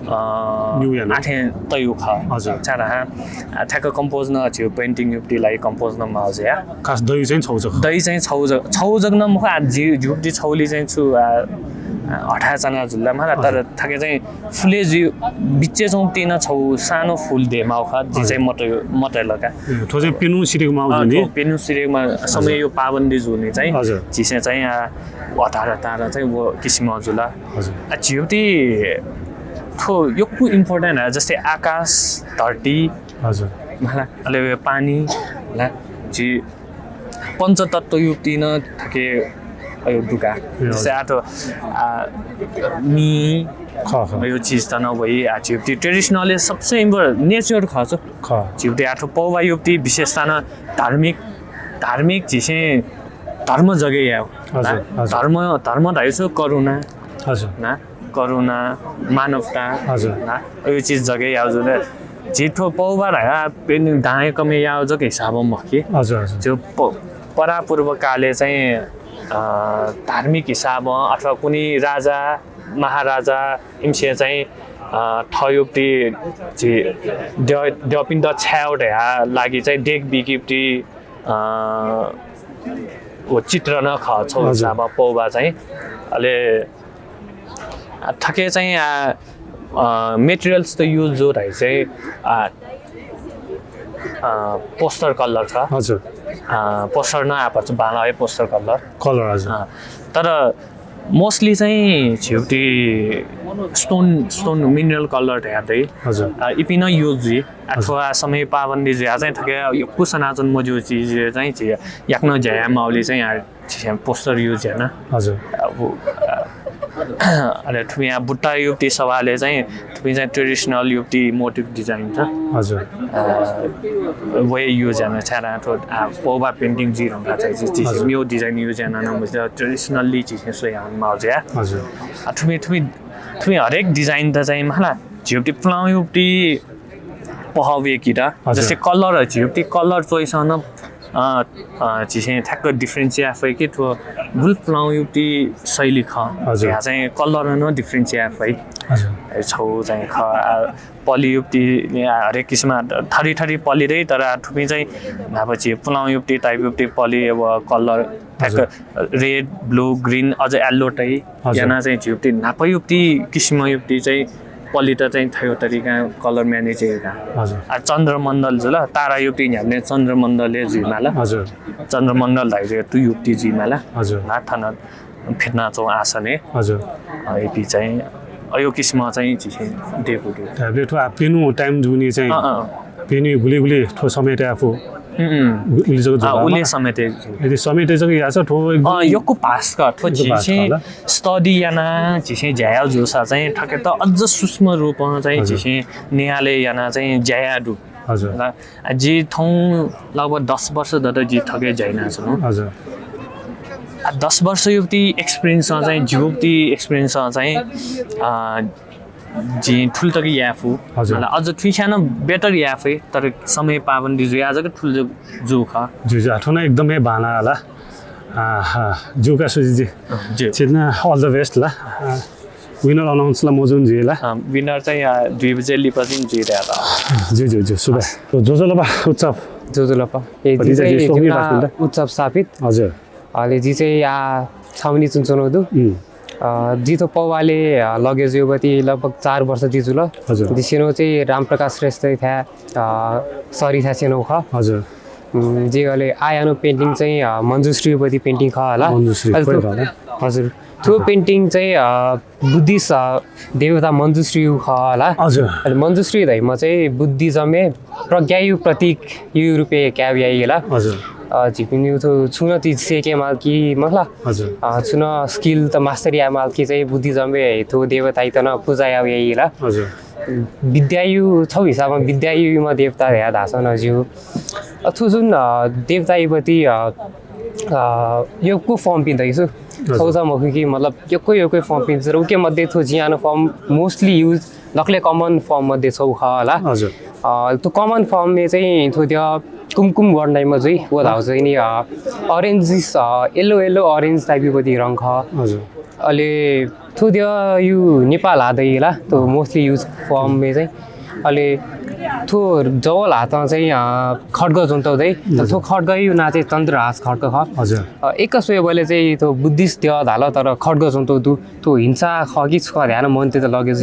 आठे तयु ख हजुर चारा ठ्याक्क कम्पोज न थियो पेन्टिङ युक्तिलाई कम्पोज न माउज या खास दही चाहिँ छौजक न मुख झुप्टी छौली चाहिँ छु हठाचना झुल्लामा तर थाके चाहिँ फुले बिच्चे चाहिँ तीन छौ सानो फुल दे माउ ख जे चाहिँ मटै लगा ठो चाहिँ पेनु सिरेको माउ नि पेनु सिरेकोमा समय यो पाबन्दी जुने चाहिँ झिसे चाहिँ हटार तारा चाहिँ वो किसिम जुला हजुर झिउटी थो यो कु इम्पोर्टेन्ट है जस्तै आकाश धरती हजुर मलाई अहिले पानी होला जी पञ्चतत्व युक्ति न थाके यो दुका जस्तै आटो मी यो चीज त नभई झिप्टी ट्रेडिशनल सबसे इम्पोर्टेन्ट नेचर खर्च झिप्टी आठो पौवा युक्ति विशेषता न धार्मिक झिसे धर्म जगे या धर्म धाइसो करुणा ना करुणा मानवता ना यो चीज जगे या जुन जिठो पौवा रहा पेन दाए कमे या जग हिसाबमा मखि जो परापूर्व काले चाहिँ धार्मिक हिसाबमा अथवा कुनै राजा महाराजा इम्से चाहिँ ठयुक्ति देवपिन द छ्याउट लागि चाहिँ डेक बिगिप्टी चित्र न छौ हिसाबमा पौवा चाहिँ अहिले ठक्कै चाहिँ मेटेरियल्स त युज हो रहे चाहिँ पोस्टर कलर छ हजुर पोस्टर नआएको बाला है पोस्टर कलर हजुर तर मोस्टली चाहिँ झिउटी स्टोन मिनरल कलर हेर्दै हजुर इपिन युज जी अथवा समय पाबन्दी जे चाहिँ ठके यो कुसनाजन मजु चीज चाहिँ याक्न जया माउली चाहिँ पोस्टर युज हैन हजुर अरे ठुमी यहाँ बुट्टा युक्ति सवालले चाहिँ ठुमी चाहिँ ट्रेडिसनल युक्ति मोटिभ डिजाइन छ हजुर वे युज हैन छारा तो पौवा पेन्टिङ जी रंगा चाहिँ चीज म्यो डिजाइन युज हैन न मुझे ट्रेडिसनली चीज सो यहाँ माउज्या हजुर ठुमी हरेक डिजाइन त चाहिँ मला झिउटी प्लाउ युक्ति पहावे किरा जस्तै कलर झिउटी कलर चोइस न चिसे ठ्याक्क डिफ्रेन्सिया फै के तो वुल्फ प्लाउ युक्ति शैली ख यहाँ चाहिँ कलर न डिफ्रेन्सिया फै हजुर छौ चाहिँ ख पली युक्ति हरेक किसिममा थरी पली रे तर ठुमी चाहिँ नापछि प्लाउ युक्ति टाइप युक्ति पली अब कलर ठ्याक्क रेड ब्लू ग्रीन अझ येल्लो टै यहाँ चाहिँ झिउटी नाप युक्ति किसिम युक्ति चाहिँ पली त चाहिँ थियो तरिका कलर म्यानेजेका हजुर चन्द्रमण्डल जुल तारा युक्ति हामीले चन्द्रमण्डलले जिमाला हजुर चन्द्रमण्डल धाइजे तु युक्ति जिमाला हजुर नाथन फिर्ना चौ आसने हजुर एपी चाहिँ यो किसिममा चाहिँ चिसे देबुडु ट्याब्लेट आपिनु टाइम जुनी चाहिँ पिनी गुली ठो समेटे आफू उले समेटे यदि समेटे जगे याछ ठो योको पास का ठो चिसे स्टडी याना चिसे ज्याया जोसा चाहिँ ठके त अझ सूक्ष्म रूपमा चाहिँ चिसे नेहाले याना चाहिँ ज्याया दु हजुर जी थौ लगभग 10 वर्ष दत जी ठके ज्याइना छ हजुर 10 वर्ष युक्ति एक्सपिरियन्स चाहिँ जुक्ति एक्सपिरियन्स चाहिँ जी ठुल तक याफु हजुर अझ ठिसाना बेटर याफै तर समय पाबन्दी जो आज के ठुल जो खा जो आठोना एकदमै बाना होला जुका सुजी जी छिना अल द बेस्ट ला विनर अनाउन्स ला मजुन जी ला विनर चाहिँ 2 बजे लिपछि जिरे जी सुबह जोजोलपा उत्सव जोजोलपा उत्सव स्थापित हजुर अहिले जी चाहिँ या छाउनी चुनचुनौदु जितो पौवाले लगेज युवती लगभग 4 वर्ष दिजु ल दिसेनो चाहिँ रामप्रकाश श्रेष्ठ था सरी था सेनो ख हजुर जे अहिले आयानो पेन्टिङ चाहिँ मञ्जुश्री युवती पेन्टिङ ख होला हजुर त्यो पेन्टिङ चाहिँ बुद्धिस्ट देवता मञ्जुश्री ख होला हजुर अनि मञ्जुश्री धैमा चाहिँ बुद्धिज्ममे प्रज्ञायु प्रतीक यु रुपे क्याव्याइ होला हजुर झिपिन्यु तो छुन ती सेके मालकी मला हजुर छुन स्किल त मास्टरी आ मालकी चाहिँ बुद्धिज्ममे तो देवता इतना पूजा याइला हजुर विद्यायु छौ हिसाबमा विद्यायुमा देवता या धासन ज्यू अथु जुन देवता युवती योको फर्म पिन्दैछु सौजा मखुकी मतलब योकै फर्म पिन्छ र उके मध्ये थो जियानो फर्म मोस्टली युज लकले कमन फर्म मध्ये छौ ख होला हजुर त्यो कमन फर्म में चाहिँ थो त्यो कुमकुम गर्दैमा चाहिँ वो धाउ चाहिँ नि ऑरेंज येलो ऑरेंज टाइप युवती रङ ख हजुर अहिले थो त्यो यु नेपाल हादैला त्यो मोस्टली युज फर्म में चाहिँ अहिले थो जवल हात चाहिँ खड्ग जुन्ताउँदै थो खड्ग यो नाचे चन्द्रहास खड्ग ख हजुर एकसो बोले चाहिँ त्यो बुद्धिस्ट त्यो धाल तर खड्ग जुन्ताउँदु त्यो हिंसा खगी छ ध्यान मन त लगे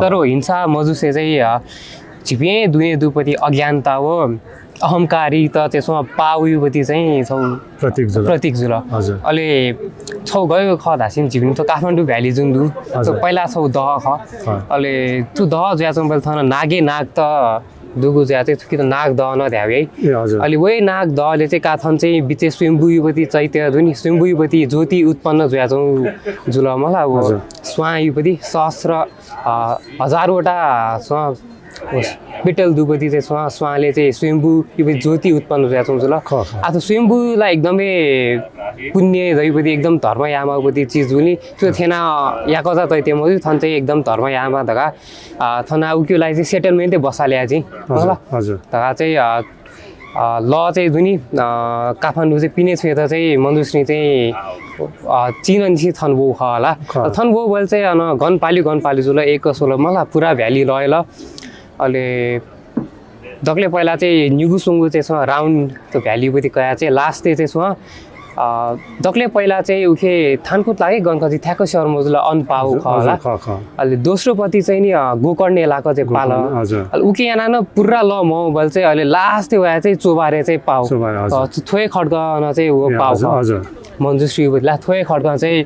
तर हिंसा मजुसे चाहिँ छिपे दुने दुपति अज्ञानता हो अहंकारी त त्यसमा पाउ युवती चाहिँ छौ प्रतीक जुल हजुर अहिले छौ गयो ख धासिन झिपिन त काठमाडौँ भ्याली जुन्दु त पहिला छौ दह ख अहिले त्यो दह ज्याचम बल थन नागे नाग त दुगु ज्या चाहिँ कि त नाग दह नध्याउ है अहिले वही नाग दहले चाहिँ काथन चाहिँ बिचे स्वयम्भू युवती चैत्य जुन स्वयम्भू युवती ज्योति उत्पन्न जुया चाहिँ जुल मलाई अब स्वाँ युवती सहस्र हजारवटा स्वाँ बिटल दुपति चाहिँ स्वाँले चाहिँ स्वयम्भू युवती ज्योति उत्पन्न जुया चाहिँ जुल आज स्वयम्भूलाई एकदमै पुण्य दैवती एकदम धर्म यामावती चिज जुनी त्यो थिएन या कता तैत्य मजु थन चाहिँ एकदम धर्म यामा धगा थना उक्योलाई चाहिँ सेटलमेन्टै बसाल्या चाहिँ हजुर धगा चाहिँ ल चाहिँ जुनी काठमाडौँ चाहिँ पिने छु यता चाहिँ मन्जुश्री चाहिँ चिनन्सी थनबो ख होला थनबो बोल चाहिँ गनपाली जुल 116 मलाई पुरा भ्याली लयल अहिले दक्ले पहिला चाहिँ निगुसुङ्गु चाहिँ राउन्ड त्यो भ्यालीपट्टि कया चाहिँ लास्ट चाहिँ दक्ले पहिला चाहिँ उखे थानकुट लागे गणकजी ठ्याक्क सहर मजुला अनपाउ ख होला अहिले दोस्रो पति चाहिँ नि गोकर्णे इलाका चाहिँ पाल उके यहाँ न पुरा ल मोबाइल चाहिँ अहिले लास्ट त्यो भए चाहिँ चोबारे चाहिँ पाउ थोरै खड्कन चाहिँ हो पाउ मन्जुश्री ला थोरै खड्कन चाहिँ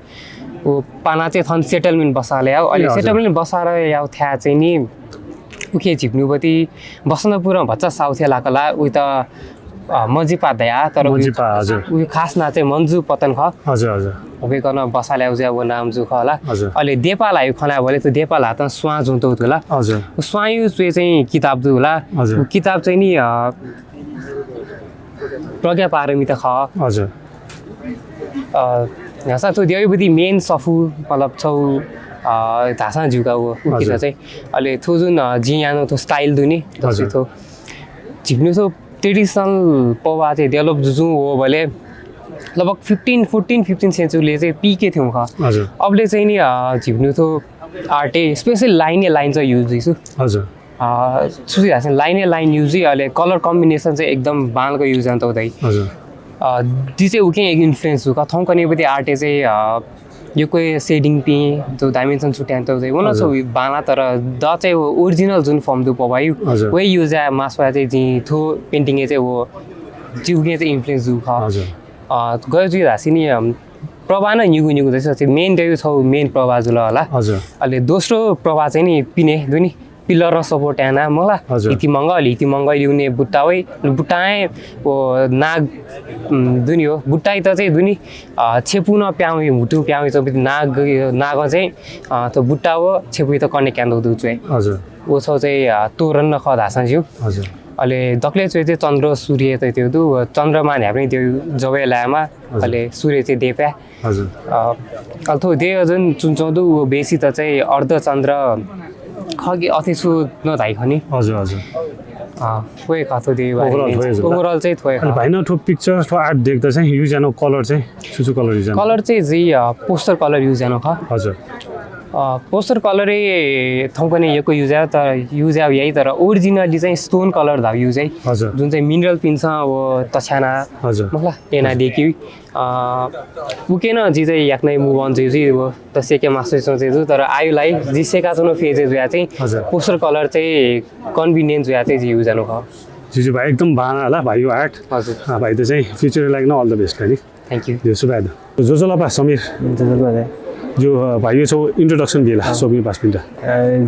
पाना चाहिँ थन सेटलमेन्ट बसाले अहिले सेटलमेन्ट बसाएर या थ्या चाहिँ नि उखे झिप्नुपति बसन्तपुर भच्चा साउथ्या लाकला उही त मजिपा दया तर उयो खास ना चाहिँ मन्जु पतन ख उभिकन बसाले उज्या वो नाम जु ख होला अहिले देपाल आयो खना भले त्यो देपाल हात स्वाँ जुन्तो होला स्वाँ यु चाहिँ किताब दु होला किताब चाहिँ नि प्रज्ञा पारमिता ख यहाँ त्यो देवीबुद्धि मेन सफु मतलब छौ धासा जुका हो किन चाहिँ अहिले थो जुन जियानो थो स्टाइल दुनी दसै थो झिप्नु थो ट्रेडिसनल पवा चाहिँ डेभलप जुन हो भने लगभग 15 सेन्चुरीले चाहिँ पिके थियौँ ख अबले चाहिँ नि झिप्नु थो आर्टे स्पेसल लाइन चाहिँ युज दिन्छु हजुर सुसिरहेको छ लाइन युज अहिले कलर कम्बिनेसन चाहिँ एकदम बालको युज अन्त हुँदै दी चाहिँ उके इन्फ्लुएन्स हो कथौँ कनेपति आर्टे चाहिँ यो कोही सेडिङ पी त्यो डाइमेन्सन छुट्याए त चाहिँ उनीहरू छ बाना तर द चाहिँ ओरिजिनल जुन फर्म दु पवायो वही युज आ मासवा चाहिँ जी थो पेन्टिङ चाहिँ वो जिउके चाहिँ इन्फ्लुएन्स दु ख गयो जुइ रासी नि प्रभा न निगु जस्तो मेन त्यो छ मेन प्रभा जुल होला अहिले दोस्रो प्रभा चाहिँ नि पिने दुनी पिलर र सपोर्ट याना मलाई इति मङ्ग ल्याउने बुट्टाए नाग दुनी हो बुट्टाइ त चाहिँ दुनी छेपु न प्याउ हुटु प्याउ चाहिँ नाग चाहिँ त्यो बुट्टा हो छेपु त कन्ने क्यान्दो दु चाहिँ ओ छ चाहिँ तोरन न ख धासन जिउ अहिले दक्ले चाहिँ चन्द्र सूर्य त त्यो दु चन्द्रमा न्या पनि त्यो जबै लामा अहिले सूर्य चाहिँ देप्या अल्थो दे जुन चुन्छौदु बेसी त चाहिँ अर्ध चन्द्र खगी अथिसु नधाइ खनि हजुर कोही कथो दे ओभरअल चाहिँ थोय भाइन ठो पिक्चर ठो आर्ट देख्दा चाहिँ युज यानो कलर चाहिँ सुसु कलर युज कलर चाहिँ जी पोस्टर कलर युज यानो ख हजुर पोस्टर कलरै थौकने यको युज आयो तर युज आयो यही तर ओरिजिनली चाहिँ स्टोन कलर धा युज है हजुर जुन चाहिँ मिनरल पिन्छ अब तछाना हजुर मतलब एना देखि उकेन जी चाहिँ याक्नै मुभ अन चाहिँ हो त सेके मास्टर सोचे तर आयुलाई जिसेका छन् फेजेस भए चाहिँ पोस्टर कलर चाहिँ कन्भिनियन्स भए चाहिँ युज गर्नु ख जिजु भाइ एकदम बाना होला भाइ यो आर्ट हजुर भाइ त चाहिँ फ्युचर लागि न अल द बेस्ट नि थ्यांक यू यो सुबाद जोजोलापा समीर जो भाइ छौ इन्ट्रोडक्सन दिला सोमी पासपिन्टा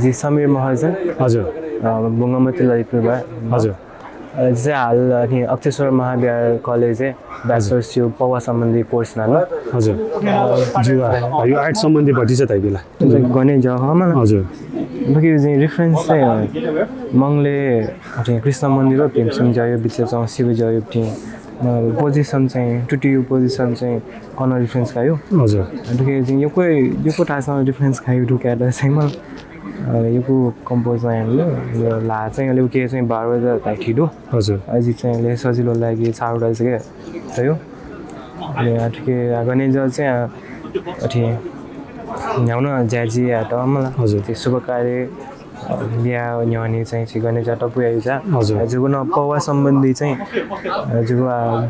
जी समीर महाजन हजुर बुङ्गामती ललितपुरमा हजुर चाहिँ हाल अनि अक्षेश्वर महाविद्यालय कलेज ब्याचलर्स यो पवा सम्बन्धी कोर्स नानु हजुर यो आर्ट सम्बन्धी भति छ ताइबिला गने जग्गामा हजुर बाकी चाहिँ रेफरेन्स चाहिँ मङले कृष्ण मन्दिर र भीमसिंह जय बिचमा शिव जय पोजिसन चाहिँ टुटियो पोजिसन चाहिँ कन रेफरेन्स खायो हजुर अन्त चाहिँ यो टासँग रेफरेन्स खायो ढुकाएर चाहिँ मलाई यो कम्पोजमा यो ला चाहिँ अहिले के चाहिँ 12 बजे ताइ ठिडो हजुर अझै चाहिँ अहिले सजिलो लागि छाउडा चाहिँ थियो अनि ठिकै गणेश चाहिँ अथि ल्याउन ज्याजी आट मलाई हजुर त्यो शुभ कार्य बिहा न्याउने चाहिँ गणेश आट पुग्यो छ हजुर न पवा सम्बन्धी चाहिँ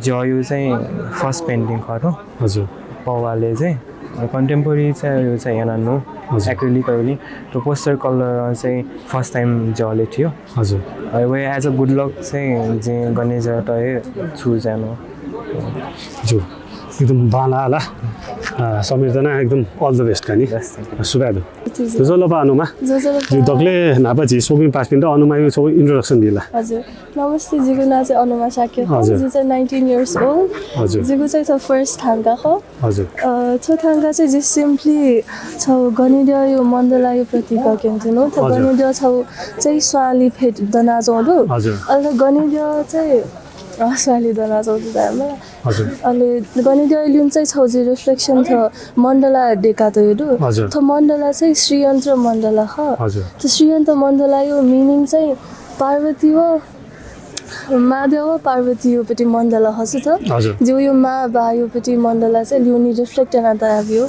जयो चाहिँ फर्स्ट पेन्टिङ खर हजुर पवाले चाहिँ कन्टेम्पोरेरी चाहिँ यो चाहिँ हेर्नु एक्रिलिक अहिले त्यो पोस्टर कलर चाहिँ फर्स्ट टाइम जले थियो हजुर अब एज अ गुड लक चाहिँ गणेश आट छु जानु जो एकदम बाला समीरजना एकदम अल द बेस्ट का नि सुबादु जोजोलपा अनुमा जो दगले नापा जी सोगिङ पास पिन अनुमा यो सबै इन्ट्रोडक्सन दिला हजुर नमस्ते जिगु नाम चाहिँ अनुमा साक्य हो जी चाहिँ 19 इयर्स ओल्ड जिगु चाहिँ छ फर्स्ट थाङ्गा हो हजुर छ थाङ्गा चाहिँ जे सिम्पली छ गनिड्य यो मण्डला यो प्रतीक केन्थिनो त गनिड्य छ चाहिँ स्वाली फेट दना जोडु हजुर अहिले गनिड्य चाहिँ स्वाली दना जोडु दामा हजुर अहिले गनिड्य लिउन चाहिँ छ जे रिफ्लेक्सन थ मण्डला डेका त यो हजुर त मण्डला चाहिँ श्रीयन्त्र मण्डला हो हजुर त श्रीयन्त्र मण्डला यो मिनिङ चाहिँ पार्वती हो महादेव पार्वती योपट्टि मण्डला हसु त जो यो मा बा योपट्टि मण्डला चाहिँ लिउनी रिफ्लेक्ट न त आयो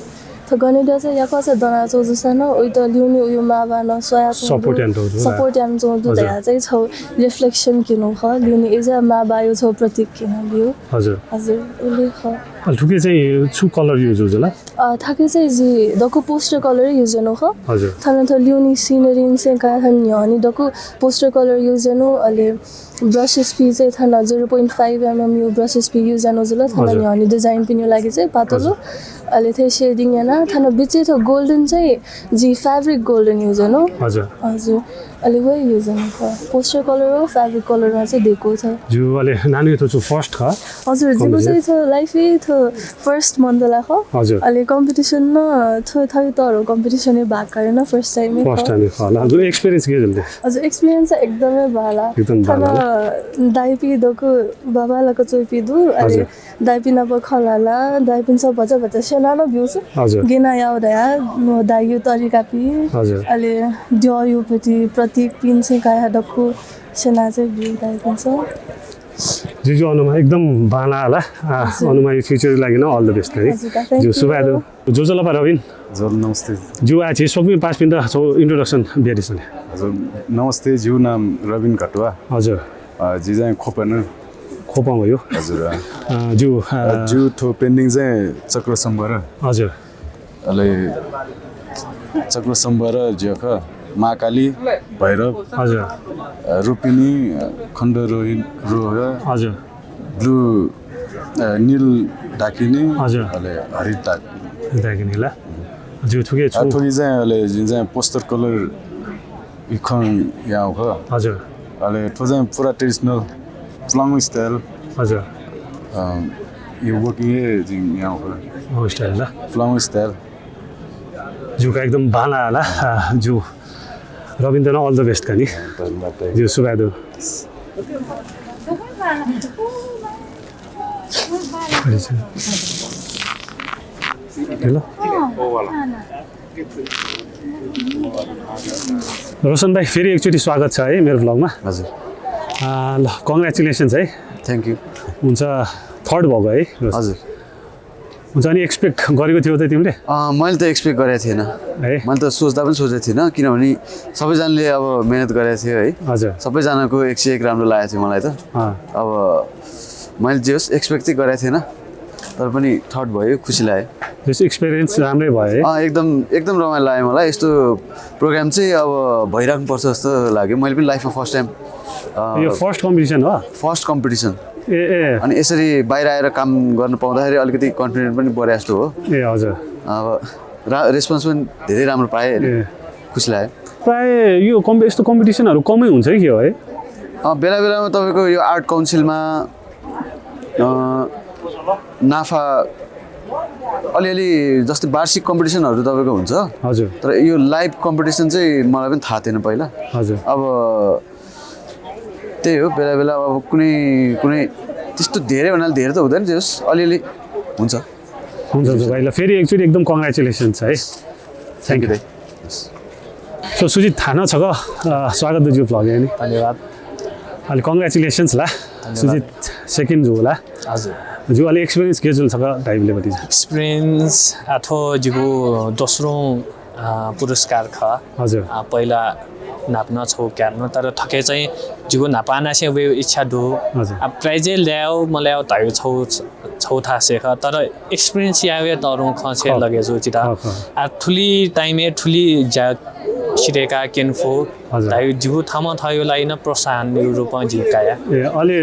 त गनिड्य चाहिँ या कसै दना जोजुसन उइ त लिउनी उयो मा बा न सोया सपोर्ट याम जोजु दया चाहिँ छ रिफ्लेक्सन किनु ख लिउनी इजा मा बा यो छ प्रतीक किन लियो हजुर हजुर उले ख ठुके चाहिँ छु कलर युज होला थाके चाहिँ जी दको पोस्टर कलर युज गर्नु ख हजुर थाना त लिउनी सिनरी से का थन नि दको पोस्टर कलर युज गर्नु अहिले ब्रसेस पी चाहिँ थाना 0.5 mm यो ब्रसेस पी युज गर्नु जुल थाना नि डिजाइन पिन्यो लागि चाहिँ पातलो अहिले चाहिँ शेडिङ हैन थाना बिचे त गोल्डन चाहिँ जी फ्याब्रिक गोल्डन युज गर्नु हजुर हजुर अहिले वे युज गर्नु ख पोस्टर कलर हो फ्याब्रिक कलरमा चाहिँ दिएको छ जो अहिले नानी त छु फर्स्ट ख हजुर जिको चाहिँ छ लाइफै थ फर्स्ट मण्डला ख हजुर अहिले कम्पिटिसन न थै तरो कम्पिटिसन भाग गरेन फर्स्ट टाइम ख ल हजुर एक्सपीरियन्स के जल्दी हजुर एक्सपीरियन्स एकदमै बाला दाइपी दको बाबालाको चोइपी दु अहिले दाइपी नब खलाला दाइपिन सब बच्चा बच्चा सेनानो भ्यूस गेना याउदया नो दाइयो तरिका पी अहिले द्यो पति प्रतीक पिन से काया दको सेना चाहिँ भ्यू दाइपिन छ जिजु अनुमा एकदम बाला होला अनुमा यो फ्युचर लागि न अल द बेस्ट है जो सुबादु जोजोलपा रविन हजुर नमस्ते जिउ आज सोक्मी पास पिन त इन्ट्रोडक्सन बिहारिसन हजुर नमस्ते जिउ नाम रविन कटुवा हजुर जी चाहिँ खोपा भयो हजुर जिउ थो पेन्डिङ चाहिँ चक्र सम्बर हजुर अहिले चक्र सम्बर ज्यख महाकाली भैरव हजुर रूपिनी खण्ड रोहिन रोह हजुर ब्लू नील डाकिनी हजुर अहिले हरित डाकिनी ल जिउ थुके छु थुके चाहिँ अहिले जुन चाहिँ पोस्टर कलर इखन यहाँ हो हजुर अहिले थो चाहिँ पुरा ट्रेडिसनल फ्लङ स्टाइल हजुर यो वर्किङ यहाँ हो स्टाइल ल फ्लङ स्टाइल जिउका एकदम बाला होला जिउ रविन्द्र अल द बेस्ट का नि जिउ सुबादु रोशन भाइ फेरि एकचोटि स्वागत छ है मेरो भ्लगमा हजुर ल कङ्ग्रेचुलेसन्स है थ्याङ्क यू हुन्छ थर्ड भएको है हजुर हुन्छ अनि एक्सपेक्ट गरेको थियो त तिमीले मैले त एक्सपेक्ट गरेको थिएन है मैले त सोच्दा पनि सोचेको थिइनँ किनभने सबैजनाले अब मेहनत गरेको थियो है हजुर सबैजनाको 101 राम्रो लागेको थियो मलाई त अब मैले जे होस् एक्सपेक्ट चाहिँ गरेको थिएन तर पनि थर्ड भयो खुसी लाग्यो त्यस एक्सपिरियन्स राम्रै भयो है एकदम रमाइलो लाग्यो मलाई यस्तो प्रोग्राम चाहिँ अब भइराख्नुपर्छ जस्तो लाग्यो मैले पनि लाइफमा फर्स्ट टाइम यो फर्स्ट कम्पिटिसन हो फर्स्ट कम्पिटिसन ए अनि यसरी बाहिर आएर काम गर्न पाउँदाखेरि अलिकति कन्फिडेन्ट पनि बढे जस्तो हो ए हजुर अब रेस्पोन्स पनि धेरै राम्रो पाएँ खुसी लाग्यो प्राय यो यस्तो कम्पिटिसनहरू कमै हुन्छ कि हो है बेला बेलामा तपाईँको यो आर्ट काउन्सिलमा नाफा अलिअलि जस्तै वार्षिक कम्पिटिसनहरू तपाईँको हुन्छ हजुर तर यो लाइभ कम्पिटिसन चाहिँ मलाई पनि थाहा थिएन पहिला हजुर अब त्यही हो बेला बेला अब कुनै त्यस्तो धेरै भन्नाले धेरै त हुँदैन जे होस् अलिअलि हुन्छ भाइ ल फेरि एकचोटि एकदम कङ्ग्रेचुलेसन्स है थ्याङ्क यू दाइ सो सुजित थाहा छ स्वागत दाजु भ्लग है नि धन्यवाद अलि कङ्ग्रेचुलेसन्स ला सुजित सेकेन्ड जो होला हजुर जो अलि एक्सपिरियन्स के जुन छ टाइपलेपट्टि एक्सपिरियन्स आठो जिगो दोस्रो पुरस्कार ख हजुर पहिला नाप्न छौ क्यार्नु तर थके चाहिँ जिगो नापाना से वे इच्छा दु अब प्राइजे ल्याओ मलाई तायो छौ था सेख तर एक्सपिरियन्स यावे तरु खसे लगे जो चिता आ ठुली टाइमे ठुली जा सिरेका केनफो तायो जिगो थामा थायो लाइन प्रोत्साहन रूपमा जिकाया ए अलि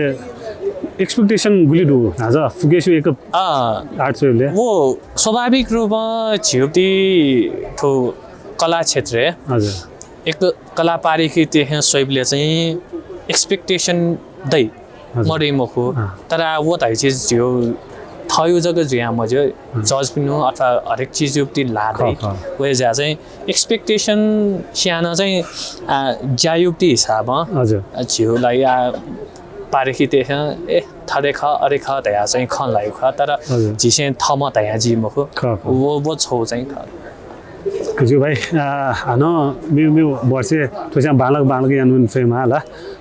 एक्सपेक्टेशन गुलिडु आज फुकेसु एक आर्ट सोले वो स्वाभाविक रूपमा झिउती ठो कला क्षेत्र हजुर एक कला पारिखी त्यहाँ सोइबले चाहिँ एक्सपेक्टेशन दै मरे मखु तर वो त चीज जो थयो जगह जो यहाँ मजे जज पिनु अथवा हरेक चीज युक्ति लादै वे जा चाहिँ एक्सपेक्टेशन स्याना चाहिँ ज्यायुक्ति हिसाबमा हजुर झिउलाई पारेखी त्यहाँ थरे ख अरे ख तया चाहिँ खन लाग्यो ख तर जिसे थम तया जी मखु वो छौ चाहिँ ख कजु भाइ हान meu वर्षे तुझ्या बालक यानुन फेमा होला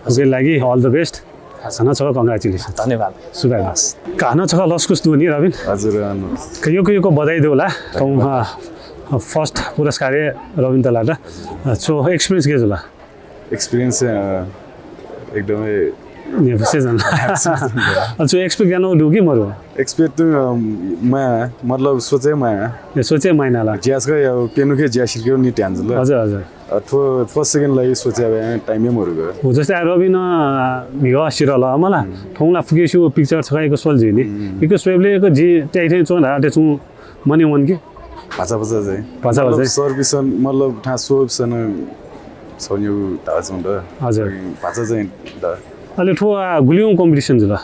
उसको लागि अल द बेस्ट हान छ कङ्ग्रेचुलेसन धन्यवाद शुभकामना हान छ लस्कुस दुनी रबिन हजुर यो बधाई देऊ होला फर्स्ट पुरस्कार रबिन तलाटा सो एक्सपिरियन्स के होला एक्सपिरियन्स एकदमै अच्छा एक्सपेक्ट गर्नु डुकी मरो एक्सपेक्ट मतलब सोचे मैना ला ज्यास गयो केनु के ज्यास के नि ट्यान्ज ल हजुर हजुर थो फर्स्ट सेकेन्ड लागि सोचे टाइमै मरो गयो हो जस्तै रबिन मिगो सिरल मलाई ठौला फुकेसु पिक्चर छकाएको सोल जिनी इको स्वेबले को जी टाइटे चोन हाटे छु मनी मन के भाषा चाहिँ सर्भिसन मतलब ठा सोप्सन छन्यु ताजु द हजुर भाषा चाहिँ द अहिले ठो गुलियौँ कम्पिटिसन जुल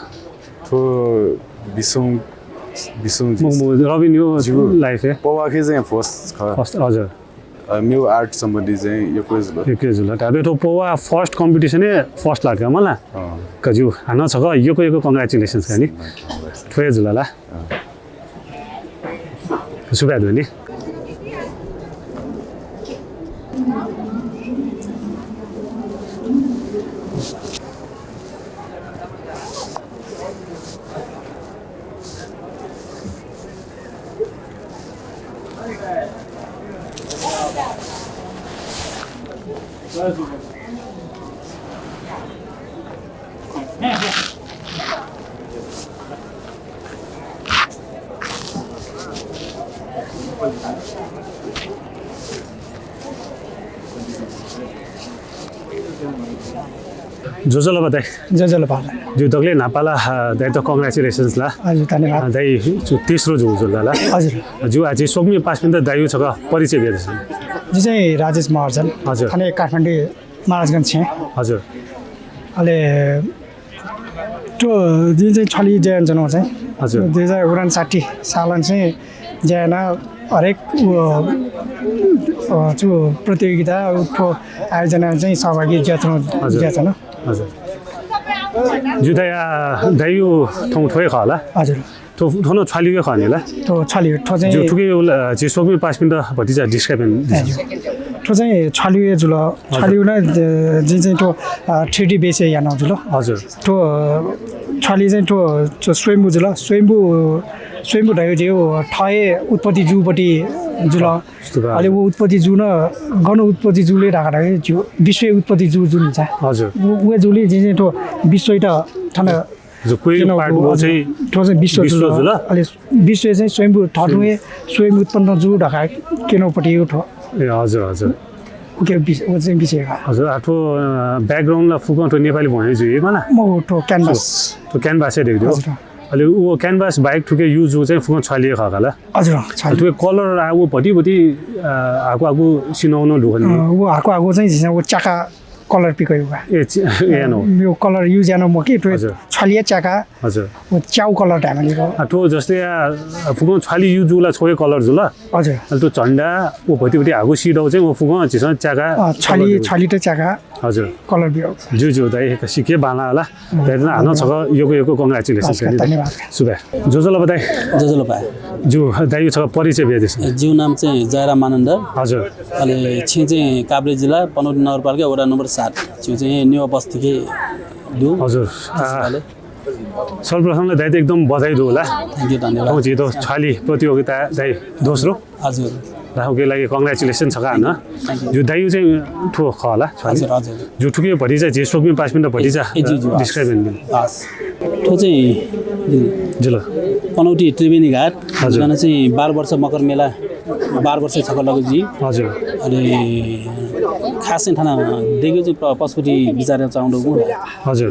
ठो बिसौँ रबिन यो लाइफ पवाखे चाहिँ फर्स्ट हजुर मेरो आर्ट सम्बन्धी चाहिँ यो जुल अब ठो पवा फर्स्ट कम्पिटिसनै फर्स्ट लाग्यो मलाई कजु हान छ यो कङ्ग्रेचुलेसन्स नि ठोए जुल ला शुभकामना नि जोजोला बताए जो तगले नापाला दाइ त कङ्ग्रेचुलेसन्स ला हजुर धन्यवाद दाइ तेस्रो जो जुल्ला ला हजुर जो आज सोक्मी पास पनि त दाइयो छ परिचय दिएछ जो चाहिँ राजेश महर्जन हजुर थाने काठमाडौँ महाराजगञ्ज छ हजुर अहिले त्यो जुन चाहिँ छली जयन जनाउँछ हजुर 2059 सालमा चाहिँ जयन हरेक जो प्रतियोगिता आयोजना चाहिँ सहभागी ज्याछन् हजुर जुदाया दाइयो ठौ ठोय खला हजुर तो थोनो छालियो खनेला तो छालियो ठो चाहिँ जो ठुके जे सोक्मी पास पनि त भतिजा डिस्क्राइब ठो चाहिँ छालियो जुल छालियो न जुन चाहिँ त्यो 3D बेस यान जुल हजुर त्यो छाली चाहिँ त्यो स्वयम्भू जुल स्वयम्भू ढायो जे ठए उत्पत्ति जुपट्टि जुल अहिले वो उत्पत्ति जू न गण उत्पत्ति जूले राखेर जो विश्व उत्पत्ति जू जुन हुन्छ हजुर वो जूले चाहिँ त्यो विश्व त ठन जो कोही पार्ट हो चाहिँ त्यो चाहिँ विश्व जुल अहिले विश्व चाहिँ स्वयम्भू ठनुए स्वयं उत्पन्न जू ढाका केनोपट्टि उठो ए हजुर हजुर ओके वो चाहिँ विषय हजुर आठो ब्याकग्राउन्डला फुकन्टो नेपाली भयो जुई मलाई म त्यो क्यानभास त्यो क्यानभासै देख्दियो अहिले ऊ क्यानभास बाइक ठुके युज चाहिँ फुकन छलिएको खाला हजुर ठुके कलर आगो भटी आगो सिनाउनु ढुक्ने वो आगो चाहिँ वो चाका कलर पिकै हुआ यो कलर युज यानो म के त्यो छलिया चाका हजुर वो च्याउ कलर ढामले ठो जस्तै फुकन छली युज उला छोए कलर जुल हजुर अहिले त्यो झन्डा वो भटी आगो सिडाउ चाहिँ वो फुकन चिसन चाका छली त चाका हजुर कलर बियो जो दाइ सिके बाला होला त्यहाँ हान छ यो कङ्ग्रेचुलेसन्स धन्यवाद शुभ जोजोला बताए जो दाइ छ परिचय भेटेछ जिउ नाम चाहिँ जयराम मानन्द हजुर अहिले छि चाहिँ काभ्रे जिल्ला पनौती नगरपालिका वडा नम्बर 7 जिउ चाहिँ न्यू बस्तीकै दु हजुर सर्वप्रथमलाई दाइ त एकदम बधाई दो होला थ्याङ्क यू धन्यवाद जितो छाली प्रतियोगिता दाइ दोस्रो हजुर राहुके लागि कङ्ग्रेचुलेसन छ हैन जो दाइयो चाहिँ ठो ख होला हजुर हजुर जो ठुके भटी चाहिँ जे सोक्मी पास पनि त भटी चाहिँ डिस्क्राइब गर्नु ठो चाहिँ जुल पनौती त्रिवेणी घाट हजुर चाहिँ 12 वर्ष मकर मेला 12 वर्ष छकलको जी हजुर अनि खास चाहिँ थाना देख्यो चाहिँ पशुपति विचार चाउँदो मु हजुर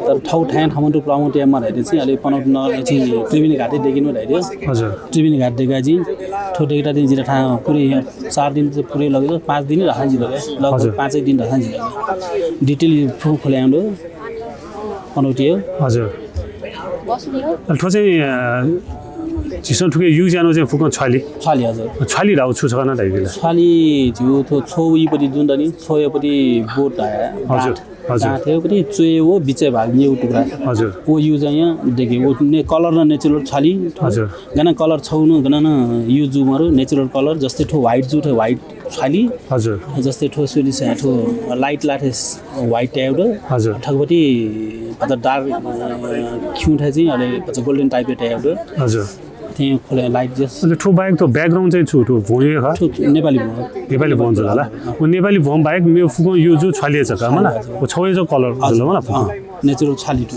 तर ठाउँ ठाउँ प्रमोट याममा रहेछ चाहिँ अहिले पनौट न चाहिँ त्रिवेणी घाटै देखिनु रहेछ हजुर त्रिवेणी घाट देखा चाहिँ ठोटेटा दिन जिरा ठाउँ पुरै 4 दिन चाहिँ पुरै लग्यो 5 दिन राखा जिल्ला लगभग 5 दिन राखा जिल्ला डिटेल फु खोल्याउँदो पनौटियो हजुर ठो चाहिँ चिसो ठुके युज जानु चाहिँ फुकन छाली हजुर छाली राउ छु छना दाइले छाली जिउ थो छोई पनि जुन दनी छोएपछि बोट आया हजुर हजुर थियो पनि चोए हो बिचे भाग न्यु टुक्रा हजुर ओ युज यहाँ देखे वो कलर र नेचुरल छाली हजुर गना कलर छौनु गना न युज जुमहरु नेचुरल कलर जस्तै ठो व्हाइट जुठो व्हाइट छाली हजुर जस्तै ठो सुली ठो लाइट लाटे व्हाइट टाइप हजुर ठगबटी पता डार्क खिउठा चाहिँ अहिले पता गोल्डन टाइप टाइप हजुर त्यही खोले लाइट जस अनि ठो बाइक त ब्याकग्राउन्ड चाहिँ छु ठो भोये ह नेपाली भोन छ होला ओ नेपाली भोन बाइक मेरो फुको यो जो छलिएछ का मला ओ छौए जो कलर होला मला फुको नेचुरल छाली टु ए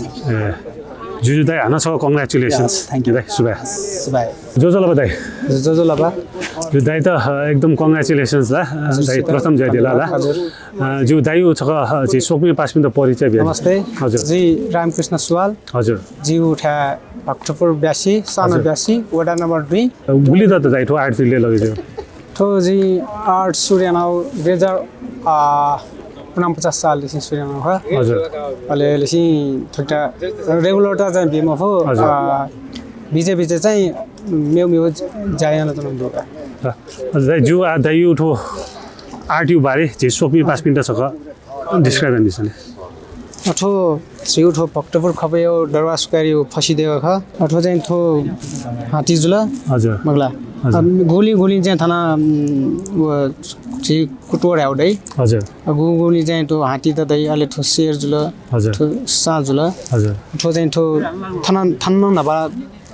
जुजु दाइ हाना छ कंग्रेचुलेसन्स थ्यांक यू दाइ सुबा सुबा जो दाइ जो दाइ त एकदम कंग्रेचुलेसन्स ला दाइ प्रथम जय दिला ला जो दाइ छ जे सोकमे पासमे त परिचय भ्या नमस्ते हजुर जी रामकृष्ण सुवाल हजुर जी उठा अक्टोबर 82 सानो 82 वडा नम्बर 2 गुली त दाइ ठो आर्ट फिल्डले लगिदियो ठो जी आर्ट सूर्यनाउ 49 सालदेखि सूर्यनाउ हो हजुर अहिले लेसी थोटा रेगुलर त चाहिँ बिमो हो बिचे बिचे चाहिँ मेउ जायन त नन्दुका दाइ जो आ दाइ उठो आर्ट यु बारे जे सोकमे पासमे त सक डिस्क्राइब गर्नु छ नि अठो छिउ ठो पक्टपुर खपयो डरवा सुकारी फसिदिएको ख अठो चाहिँ थो हाती जुला हजुर मगला गोली चाहिँ थाना छि कुटोर आउडै हजुर गोली चाहिँ तो हाती त दई अले ठो शेर जुला हजुर ठो सा जुला हजुर ठो चाहिँ ठो थाना नभा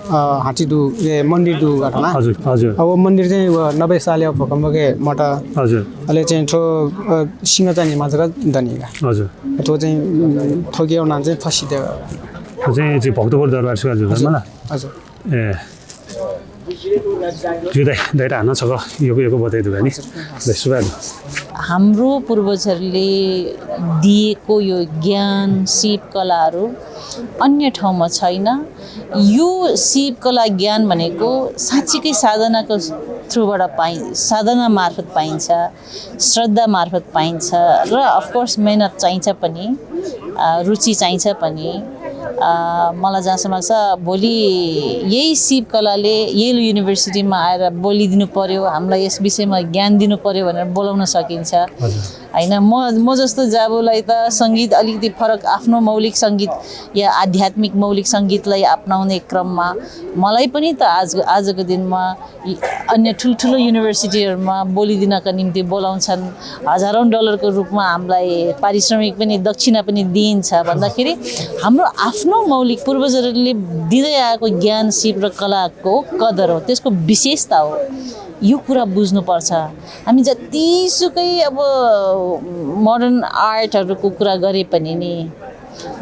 हाती दु मन्दिर दु घटना हजुर हजुर अब मन्दिर चाहिँ 90 साल भकम्बके मटा हजुर अहिले चाहिँ ठो सिंह चाहिँ माछा दनिगा हजुर ठो चाहिँ ठोकियो नाम चाहिँ फसिदियो ठो चाहिँ भक्तपुर दरबार सुगा जुल मलाई हजुर ए जो दाइ हान्न छ यो बताइदिनु नि सुगा हाम्रो पूर्वजहरूले दिएको यो ज्ञान सिप कलाहरू अन्य ठाउँमा छैन यो सिप कला ज्ञान भनेको साँच्चीकै साधनाको थ्रुबाट साधना मार्फत पाइन्छ श्रद्धा मार्फत पाइन्छ र अफकोर्स मेहनत चाहिन्छ पनि रुचि चाहिन्छ पनि मलाई जहाँसम्म छ भोलि यही सिप कलाले येल युनिभर्सिटीमा आएर बोलिदिनु पर्यो हामीलाई यस विषयमा ज्ञान दिनु पर्यो भनेर बोलाउन सकिन्छ हैन म जस्तो जाबुलाई त संगीत अलिकति फरक आफ्नो मौलिक संगीत या आध्यात्मिक मौलिक संगीतलाई अपनाउने क्रममा मलाई पनि त आजको दिनमा अन्य ठुल्ठुलो युनिभर्सिटीहरुमा बोलिदिनका निम्ति बोलाउँछन् हजारौं डलरको रूपमा हामीलाई पारिश्रमिक पनि दक्षिणा पनि दिइन्छ भन्दाखेरि हाम्रो आफ्नो मौलिक पूर्वजहरूले दिँदै आएको ज्ञान सिप र कलाको कदर हो त्यसको विशेषता हो यो कुरा बुझ्नुपर्छ हामी जतिसुकै अब मोडर्न आर्टहरुको कुरा गरे पनि नि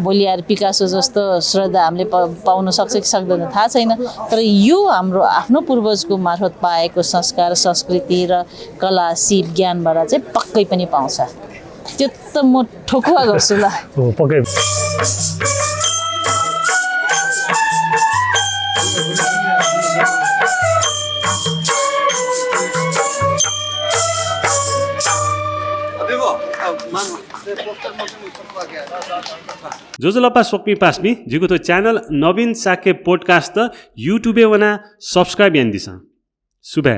भोलि आएर पिकासो जस्तो श्रद्धा हामीले पाउन सक्छ कि सक्दैन थाहा छैन तर यो हाम्रो आफ्नो पूर्वजको मार्फत पाएको संस्कार संस्कृति र कला सिप ज्ञानबाट चाहिँ पक्कै पनि पाउँछ त्यो त म ठोकुवा गर्छु ल पक्कै जोजलपा सोक्मी पास्मी जिगो तो चैनल नवीन साके पॉडकास्ट यूट्यूबे वना सब्सक्राइब यान दिसा सुबह